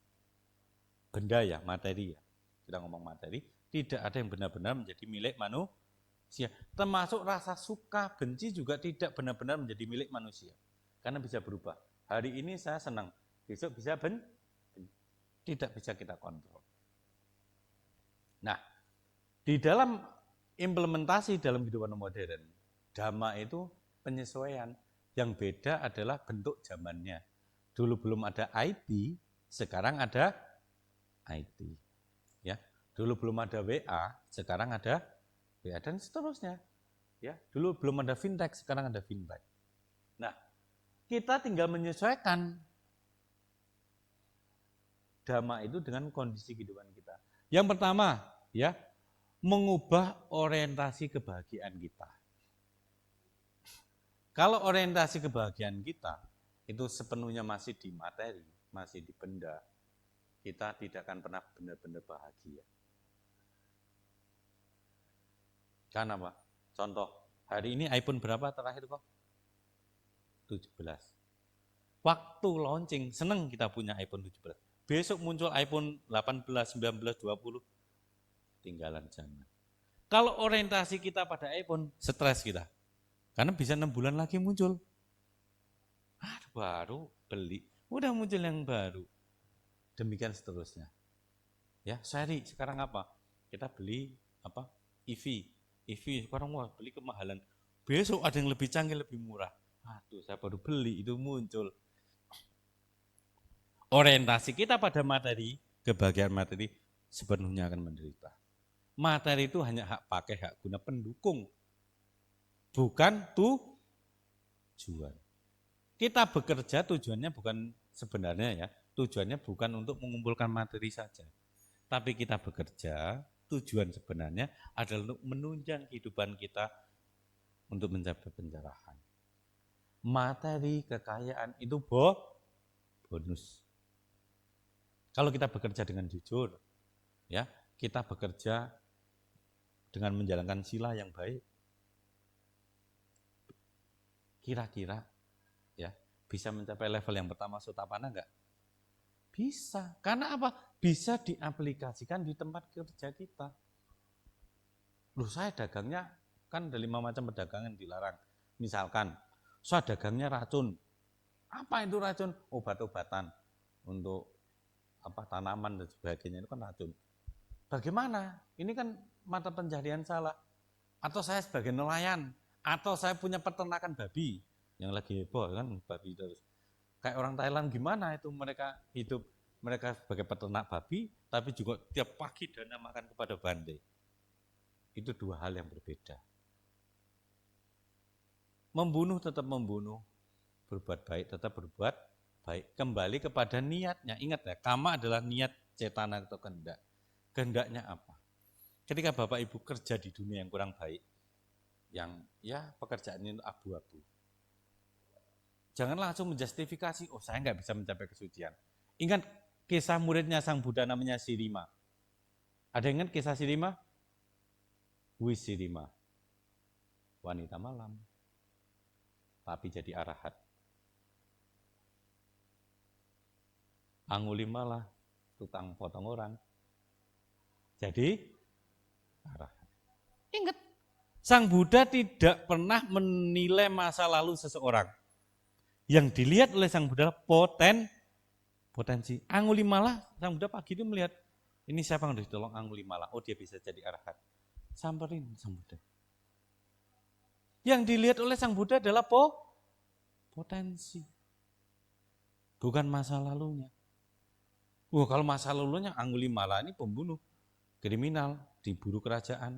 Benda ya, materi ya. Kita ngomong materi, tidak ada yang benar-benar menjadi milik manusia. Termasuk rasa suka, benci juga tidak benar-benar menjadi milik manusia. Karena bisa berubah. Hari ini saya senang, besok bisa benci. Tidak bisa kita kontrol. Nah, di dalam implementasi dalam kehidupan modern, dhamma itu penyesuaian. Yang beda adalah bentuk zamannya. Dulu belum ada IT, sekarang ada IT. Ya, dulu belum ada WA, sekarang ada WA dan seterusnya. Ya, dulu belum ada fintech, sekarang ada fintech. Nah, kita tinggal menyesuaikan dhamma itu dengan kondisi kehidupan kita. Yang pertama, ya, mengubah orientasi kebahagiaan kita. Kalau orientasi kebahagiaan kita itu sepenuhnya masih di materi, masih di benda, kita tidak akan pernah benar-benar bahagia. Karena apa? Contoh, hari ini iPhone berapa terakhir kok? 17. Waktu launching, seneng kita punya iPhone 17. Besok muncul iPhone 18, 19, 20, tinggalan zaman. Kalau orientasi kita pada iPhone, stres kita. Karena bisa 6 bulan lagi muncul. Baru beli, udah muncul yang baru. Demikian seterusnya. Ya, seri sekarang apa? Kita beli apa? EV sekarang wah beli kemahalan. Besok ada yang lebih canggih, lebih murah. Aduh, saya baru beli itu muncul. Orientasi kita pada materi, kebahagiaan materi sepenuhnya akan menderita. Materi itu hanya hak pakai, hak guna pendukung, bukan tujuan. Kita bekerja tujuannya bukan sebenarnya ya, tujuannya bukan untuk mengumpulkan materi saja. Tapi kita bekerja, tujuan sebenarnya adalah untuk menunjang kehidupan kita untuk mencapai pencerahan. Materi, kekayaan itu bonus. Kalau kita bekerja dengan jujur, ya, kita bekerja dengan menjalankan sila yang baik, kira-kira ya bisa mencapai level yang pertama Sotapanna enggak? Bisa. Karena apa? Bisa diaplikasikan di tempat kerja kita. Loh, saya dagangnya kan ada 5 macam perdagangan dilarang. Misalkan, saya dagangnya racun. Apa itu racun? Obat-obatan untuk apa tanaman dan sebagainya itu kan racun. Bagaimana? Ini kan mata pencaharian salah. Atau saya sebagai nelayan, atau saya punya peternakan babi yang lagi heboh kan babi terus. Kayak orang Thailand gimana itu mereka hidup, mereka sebagai peternak babi, tapi juga tiap pagi dana makan kepada bande. Itu dua hal yang berbeda. Membunuh tetap membunuh, berbuat baik tetap berbuat baik. Kembali kepada niatnya. Ingat ya, kama adalah niat, cetana atau kehendak. Kehendaknya apa? Ketika Bapak Ibu kerja di dunia yang kurang baik, yang ya pekerjaannya itu abu-abu, Jangan langsung menjustifikasi, oh saya nggak bisa mencapai kesucian. Ingat kisah muridnya Sang Buddha namanya Sirima. Ada ingat kisah Sirima? Wisirima, wanita malam, tapi jadi arahat. Angulimala, tukang potong orang, jadi arahat. Ingat, Sang Buddha tidak pernah menilai masa lalu seseorang. Yang dilihat oleh Sang Buddha potensi. Angulimala, Sang Buddha pagi itu melihat, ini siapa yang harus ditolong Angulimala? Oh dia bisa jadi arahat. Samperin Sang Buddha. Yang dilihat oleh Sang Buddha adalah potensi. Bukan masa lalunya. Kalau masa lalunya Angulimala ini pembunuh, kriminal, diburu kerajaan.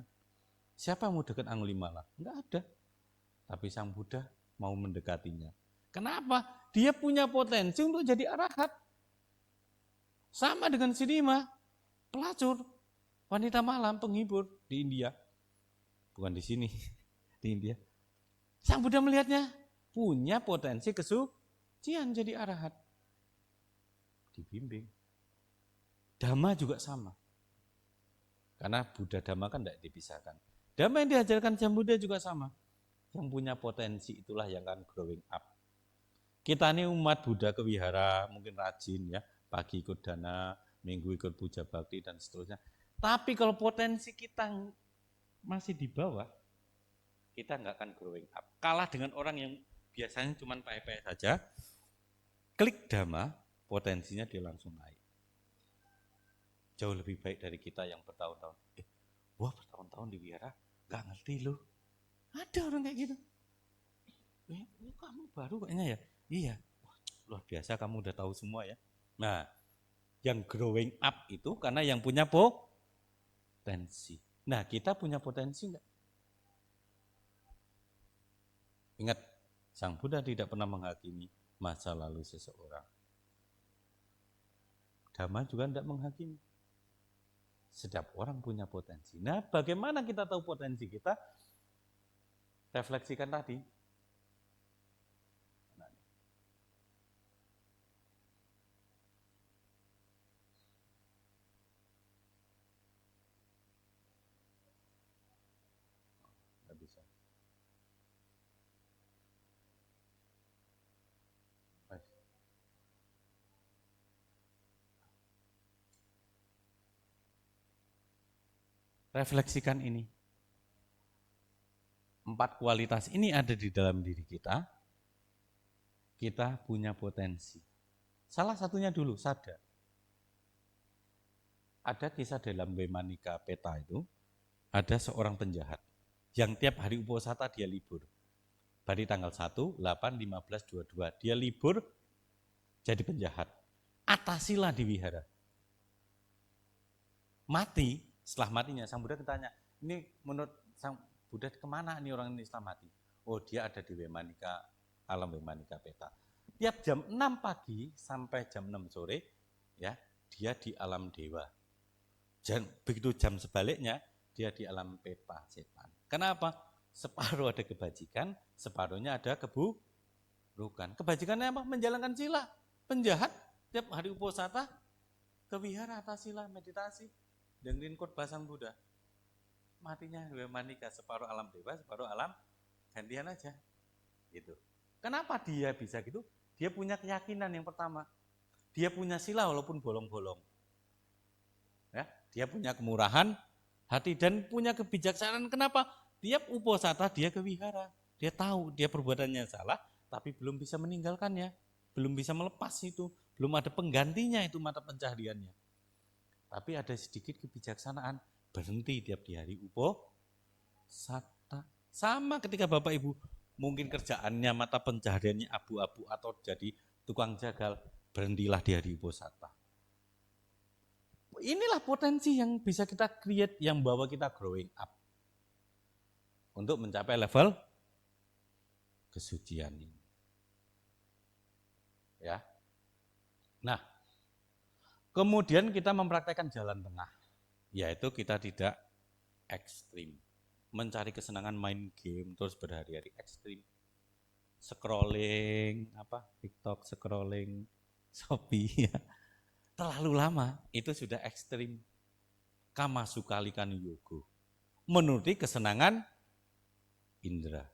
Siapa yang mau dekat Angulimala? Enggak ada. Tapi Sang Buddha mau mendekatinya. Kenapa? Dia punya potensi untuk jadi arahat. Sama dengan Sirima, pelacur, wanita malam, penghibur di India. Bukan di sini, di India. Sang Buddha melihatnya punya potensi kesucian jadi arahat. Dibimbing. Dhamma juga sama. Karena Buddha Dhamma kan tidak dipisahkan. Dhamma yang diajarkan Sang Buddha juga sama. Yang punya potensi itulah yang akan growing up. Kita ini umat Buddha kewihara, mungkin rajin ya, pagi ikut dana, minggu ikut puja bakti dan seterusnya. Tapi kalau potensi kita masih di bawah, kita nggak akan growing up. Kalah dengan orang yang biasanya cuma pae-pae saja, klik Dhamma, potensinya dia langsung naik. Jauh lebih baik dari kita yang bertahun-tahun. Bertahun-tahun di wihara, nggak ngerti loh. Ada orang kayak gitu. Kamu baru kayaknya ya? Iya. Luar biasa, kamu udah tahu semua ya. Nah, yang growing up itu karena yang punya potensi. Nah, kita punya potensi enggak? Ingat, Sang Buddha tidak pernah menghakimi masa lalu seseorang. Dhamma juga tidak menghakimi. Setiap orang punya potensi. Nah, bagaimana kita tahu potensi kita? Refleksikan tadi. Nggak bisa. Refleksikan ini. 4 kualitas ini ada di dalam diri kita. Kita punya potensi. Salah satunya dulu, sadar. Ada kisah dalam Vemanika Peta itu, ada seorang penjahat yang tiap hari uposata dia libur. Dari tanggal 1, 8, 15, 22, dia libur jadi penjahat. Atasilah di wihara. Mati, setelah matinya Sang Buddha ditanya, ini menurut Sang Buddha kemana nih orang ini setelah mati? Oh dia ada di Vemanika, alam Vemanika Peta. Tiap jam 6 pagi sampai jam 6 sore, ya dia di alam dewa. Dan begitu jam sebaliknya, dia di alam peta setan. Kenapa? Separuh ada kebajikan, separuhnya ada keburukan. Kebajikannya apa? Menjalankan sila. Penjahat tiap hari uposata, ke wihara atas sila, meditasi, dengerin khotbah Sang Buddha. Matinya Vemanika, separuh alam dewa, separuh alam gantian aja. Gitu. Kenapa dia bisa gitu? Dia punya keyakinan yang pertama. Dia punya sila walaupun bolong-bolong. Ya, dia punya kemurahan hati dan punya kebijaksanaan. Kenapa? Tiap uposata dia ke wihara. Dia tahu dia perbuatannya salah, tapi belum bisa meninggalkannya. Belum bisa melepas itu. Belum ada penggantinya itu mata pencahariannya. Tapi ada sedikit kebijaksanaan. Berhenti tiap di hari uposata. Sama ketika Bapak Ibu mungkin kerjaannya mata pencahariannya abu-abu atau jadi tukang jagal. Berhentilah di hari uposata. Inilah potensi yang bisa kita create, yang bawa kita growing up untuk mencapai level kesucian ini. Ya. Nah, kemudian kita mempraktekkan jalan tengah, yaitu kita tidak ekstrim. Mencari kesenangan main game terus berhari-hari ekstrim. scrolling TikTok, scrolling Shopee ya. Terlalu lama, itu sudah ekstrim. Kama sukalikan yoga. Menuruti kesenangan indera.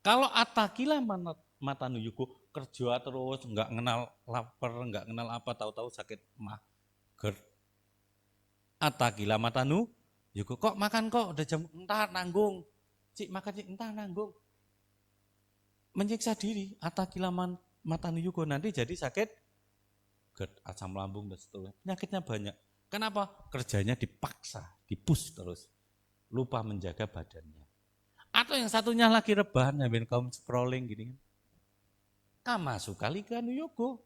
Kalau atakila matanu yugo, kerja terus, nggak kenal lapar, nggak kenal apa, tahu-tahu sakit mager. Atakila matanu yugo, kok makan kok, udah jam, entar nanggung. Cik makan cik, entar nanggung. Menyiksa diri, atakila matanu yugo, nanti jadi sakit GERD, asam lambung, dan seterusnya. Penyakitnya banyak. Kenapa? Kerjanya dipaksa, dipus terus. Lupa menjaga badannya. Atau yang satunya lagi rebahan, ya kaum scrolling gini. Kama sukalikan yoga.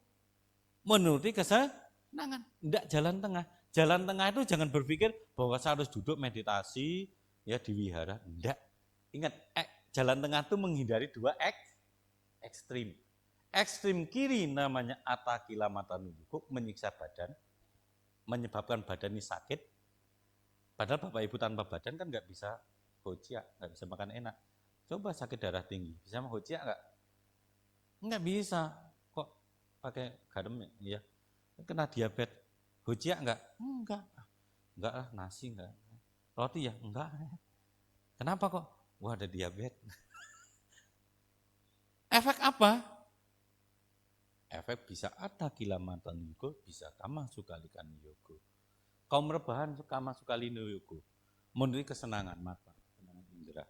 Menuruti kesenangan. Tidak jalan tengah. Jalan tengah itu jangan berpikir bahwa saya harus duduk meditasi ya di wihara. Tidak. Ingat, jalan tengah itu menghindari dua ekstrim. Ekstrim kiri namanya atakila matanu yugo, menyiksa badan, menyebabkan badan ini sakit. Padahal Bapak Ibu tanpa badan kan nggak bisa hojia, nggak bisa makan enak. Coba sakit darah tinggi, bisa makan hojia nggak? Nggak bisa. Kok pakai garam ya? Kena diabetes, hojia nggak? Enggak. Enggak lah, nasi enggak. Roti ya? Enggak. Kenapa kok? Wah, ada diabetes. Efek apa? Efek bisa atakila matanu yugo, bisa kama sukalikan yoga. Kaum rebahan kama sukalino yoga. Menuruti kesenangan mata, kesenangan indera.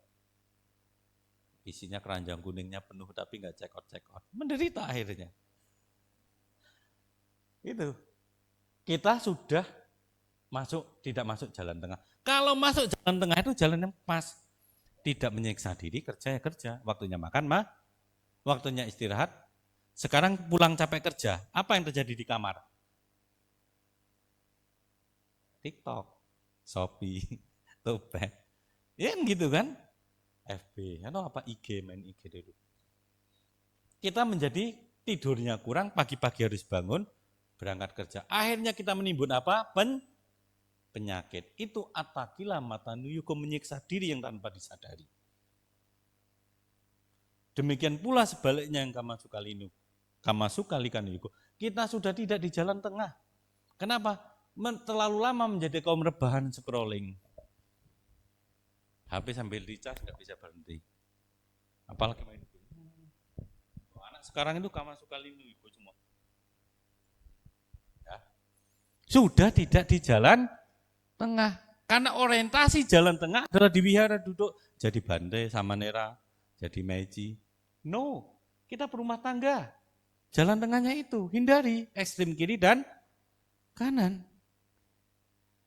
Isinya keranjang kuningnya penuh tapi nggak check out. Menderita akhirnya. Itu. Kita sudah tidak masuk jalan tengah. Kalau masuk jalan tengah itu jalan yang pas. Tidak menyiksa diri, kerja ya kerja. Waktunya makan waktunya istirahat. Sekarang pulang capek kerja, apa yang terjadi di kamar? TikTok, Shopee, Topet, ya gitu kan? FB, atau apa IG, main IG dulu. Kita menjadi tidurnya kurang, pagi-pagi harus bangun, berangkat kerja. Akhirnya kita menimbun apa? Penyakit. Itu atakila matanu yugo, menyiksa diri yang tanpa disadari. Demikian pula sebaliknya yang kama sukalikan yugo. Kita sudah tidak di jalan tengah. Kenapa? Terlalu lama menjadi kaum rebahan scrolling. HP sambil dicas nggak bisa berhenti. Apalagi main game. Anak sekarang itu kama sukalikan yugo semua. Ya. Sudah tidak di jalan tengah. Karena orientasi jalan tengah adalah di wihara duduk jadi Bante, Samanera, jadi Meiji. No, kita berumah tangga. Jalan tengahnya itu, hindari ekstrim kiri dan kanan.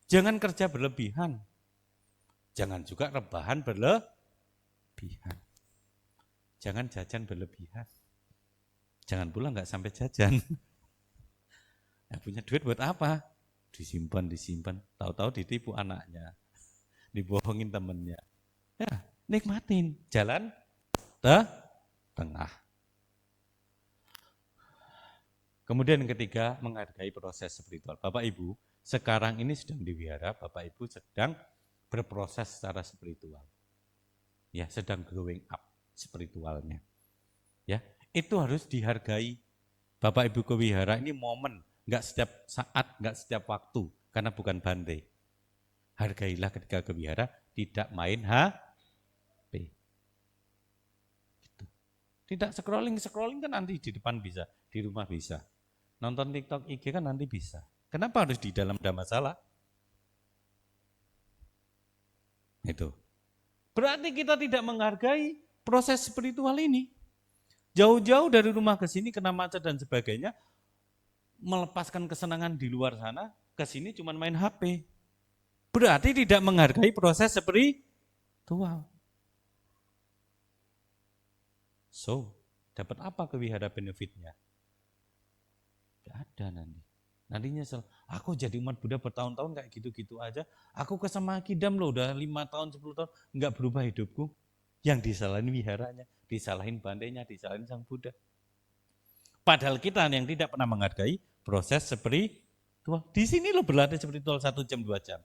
Jangan kerja berlebihan. Jangan juga rebahan berlebihan. Jangan jajan berlebihan. Jangan pula nggak sampai jajan. Ya, punya duit buat apa? Disimpan. Tahu-tahu ditipu anaknya. Dibohongin temennya. Ya, nikmatin. Jalan tengah. Kemudian yang ketiga, menghargai proses spiritual. Bapak Ibu, sekarang ini sedang di wihara, Bapak Ibu sedang berproses secara spiritual. Ya, sedang growing up spiritualnya. Ya, itu harus dihargai. Bapak Ibu ke wihara ini momen, enggak setiap saat, enggak setiap waktu, karena bukan Bante. Hargailah ketika ke wihara, tidak main HP. Gitu. Tidak scrolling kan nanti di depan bisa, di rumah bisa. Nonton TikTok, IG kan nanti bisa. Kenapa harus di dalam ada masalah? Itu. Berarti kita tidak menghargai proses spiritual ini. Jauh-jauh dari rumah ke sini kena macet dan sebagainya, melepaskan kesenangan di luar sana, ke sini cuma main HP. Berarti tidak menghargai proses spiritual. So, dapat apa ke wihara benefitnya? Tidak ada nanti. Nanti nyesel, aku jadi umat Buddha bertahun-tahun kayak gitu-gitu aja. Aku ke Samakidam loh, udah 5 tahun, 10 tahun, enggak berubah hidupku. Yang disalahin wiharanya, disalahin bandenya, disalahin Sang Buddha. Padahal kita yang tidak pernah menghargai proses spiritual. Di sini lo berlatih spiritual 1 jam, 2 jam.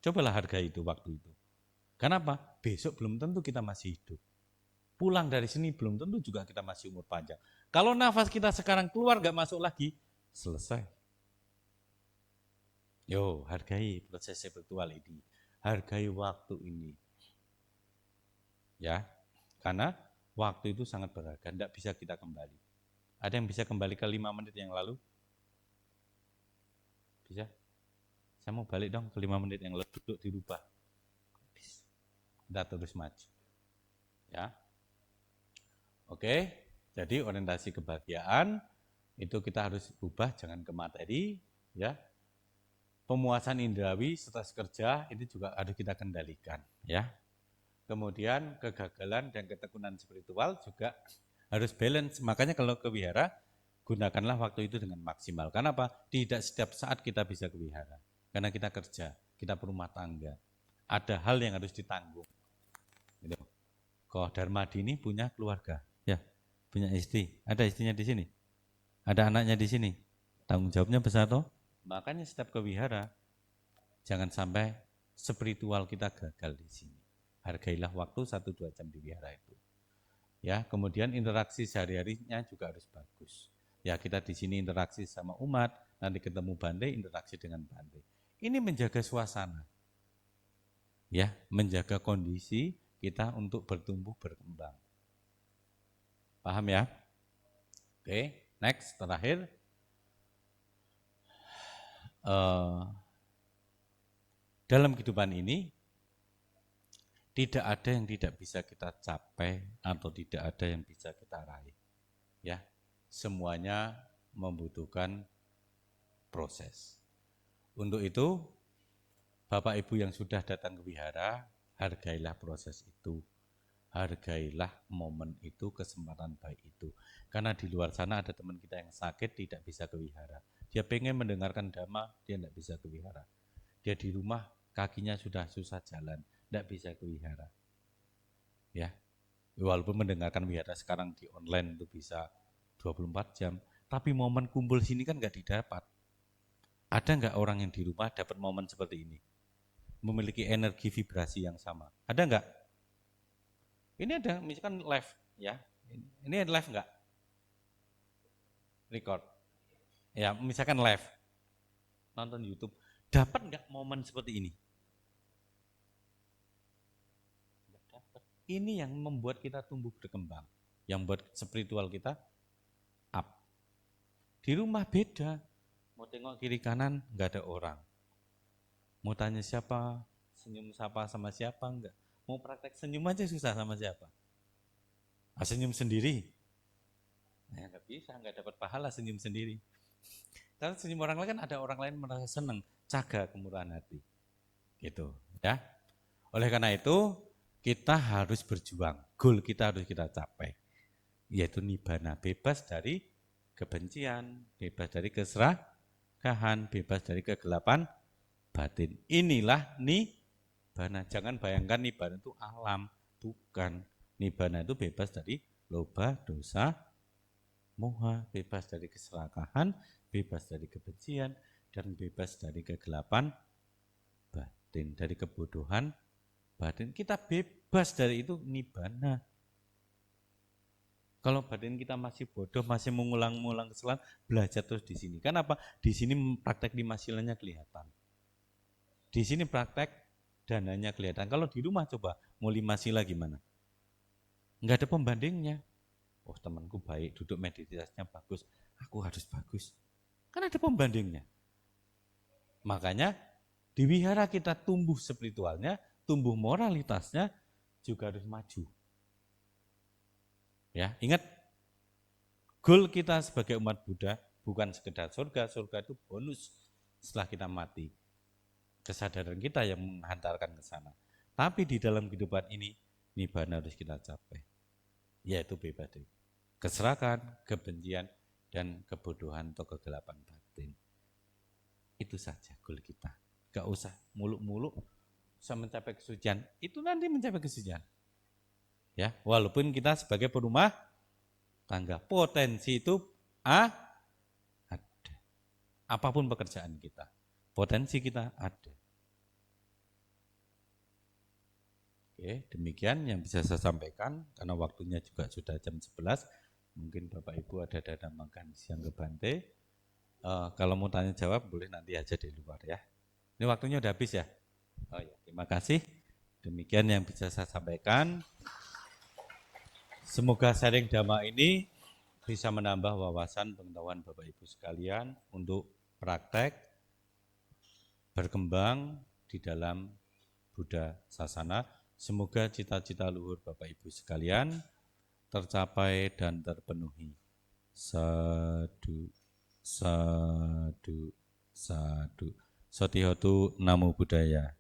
Cobalah hargai itu waktu itu. Kenapa? Besok belum tentu kita masih hidup. Pulang dari sini belum tentu juga kita masih umur panjang. Kalau nafas kita sekarang keluar gak masuk lagi, selesai. Yo, hargai proses spiritual ini. Hargai waktu ini. Ya, karena waktu itu sangat berharga, tidak bisa kita kembali. Ada yang bisa kembali ke 5 menit yang lalu? Bisa? Saya mau balik dong ke 5 menit yang lalu, duduk dirubah. Kita terus maju. Ya. Oke, jadi orientasi kebahagiaan itu kita harus ubah, jangan ke materi, ya. Pemuasan indrawi, stres kerja itu juga harus kita kendalikan, ya. Kemudian kegagalan dan ketekunan spiritual juga harus balance. Makanya kalau ke wihara, gunakanlah waktu itu dengan maksimal. Karena apa? Tidak setiap saat kita bisa ke wihara. Karena kita kerja, kita berumah tangga. Ada hal yang harus ditanggung. Gitu. Kok Darmadi ini punya keluarga, ya, punya istri. Ada istrinya di sini, ada anaknya di sini. Tanggung jawabnya besar toh. Makanya setiap ke wihara, jangan sampai spiritual kita gagal di sini. Hargailah waktu 1-2 jam di wihara itu. Ya, kemudian interaksi sehari-harinya juga harus bagus. Ya, kita di sini interaksi sama umat, nanti ketemu Bante, interaksi dengan Bante. Ini menjaga suasana. Ya, menjaga kondisi kita untuk bertumbuh berkembang. Paham ya? Oke, next, terakhir. Dalam kehidupan ini, tidak ada yang tidak bisa kita capai atau tidak ada yang bisa kita raih. Ya, semuanya membutuhkan proses. Untuk itu, Bapak Ibu yang sudah datang ke wihara, hargailah proses itu. Hargailah momen itu, kesempatan baik itu. Karena di luar sana ada teman kita yang sakit tidak bisa ke wihara. Dia pengen mendengarkan dhamma, dia tidak bisa ke wihara. Dia di rumah, kakinya sudah susah jalan, tidak bisa ke wihara. Ya, walaupun mendengarkan wihara sekarang di online itu bisa 24 jam, tapi momen kumpul sini kan nggak didapat. Ada nggak orang yang di rumah dapat momen seperti ini? Memiliki energi vibrasi yang sama. Ada nggak? Ini ada, misalkan live, ya. Ini live nggak? Record. Ya, misalkan live. Nonton YouTube. Dapat nggak momen seperti ini? Nggak dapat. Ini yang membuat kita tumbuh berkembang. Yang buat spiritual kita up. Di rumah beda. Mau tengok kiri kanan, nggak ada orang. Mau tanya siapa, senyum sapa sama siapa, enggak. Mau praktek senyum aja susah sama siapa. Senyum sendiri. Nah, nggak bisa, nggak dapat pahala senyum sendiri. Karena senyum orang lain kan ada orang lain merasa senang, jaga kemurahan hati. Gitu, ya. Oleh karena itu, kita harus berjuang. Goal kita harus kita capai. Yaitu nibbana, bebas dari kebencian, bebas dari keserakahan, bebas dari kegelapan batin. Inilah nibbana. Jangan bayangkan nibbana itu alam, bukan. Nibbana itu bebas dari loba, dosa, moha, bebas dari keserakahan, bebas dari kebencian, dan bebas dari kegelapan batin, dari kebodohan batin. Kita bebas dari itu nibbana. Kalau batin kita masih bodoh, masih mengulang-ulang kesalahan, belajar terus di sini. Kenapa? Di sini praktek lima silanya kelihatan. Di sini praktek dananya kelihatan. Kalau di rumah coba mau 5 sila gimana? Enggak ada pembandingnya. Oh, temanku baik, duduk meditasinya bagus, aku harus bagus. Kan ada pembandingnya. Makanya di wihara kita tumbuh spiritualnya, tumbuh moralitasnya, juga harus maju. Ya, ingat, goal kita sebagai umat Buddha bukan sekedar surga, surga itu bonus setelah kita mati. Kesadaran kita yang menghantarkan ke sana. Tapi di dalam kehidupan ini, nibbana harus kita capai. Yaitu bebas dari keserakahan, kebencian, dan kebodohan atau kegelapan batin. Itu saja goal kita. Gak usah muluk-muluk bisa mencapai kesucian. Itu nanti mencapai kesucian. Ya, walaupun kita sebagai perumah tangga, potensi itu ada. Apapun pekerjaan kita, potensi kita ada. Oke, demikian yang bisa saya sampaikan karena waktunya juga sudah jam 11. Mungkin Bapak Ibu ada dana makan siang ke Bante. Kalau mau tanya jawab boleh nanti aja di luar ya. Ini waktunya udah habis ya. Oh ya, terima kasih. Demikian yang bisa saya sampaikan. Semoga sharing Dhamma ini bisa menambah wawasan pengetahuan Bapak Ibu sekalian untuk praktek berkembang di dalam Buddha Sasana. Semoga cita-cita luhur Bapak Ibu sekalian tercapai dan terpenuhi. Sadu, sadu, sadu. Sotihotu Namo Buddhaya.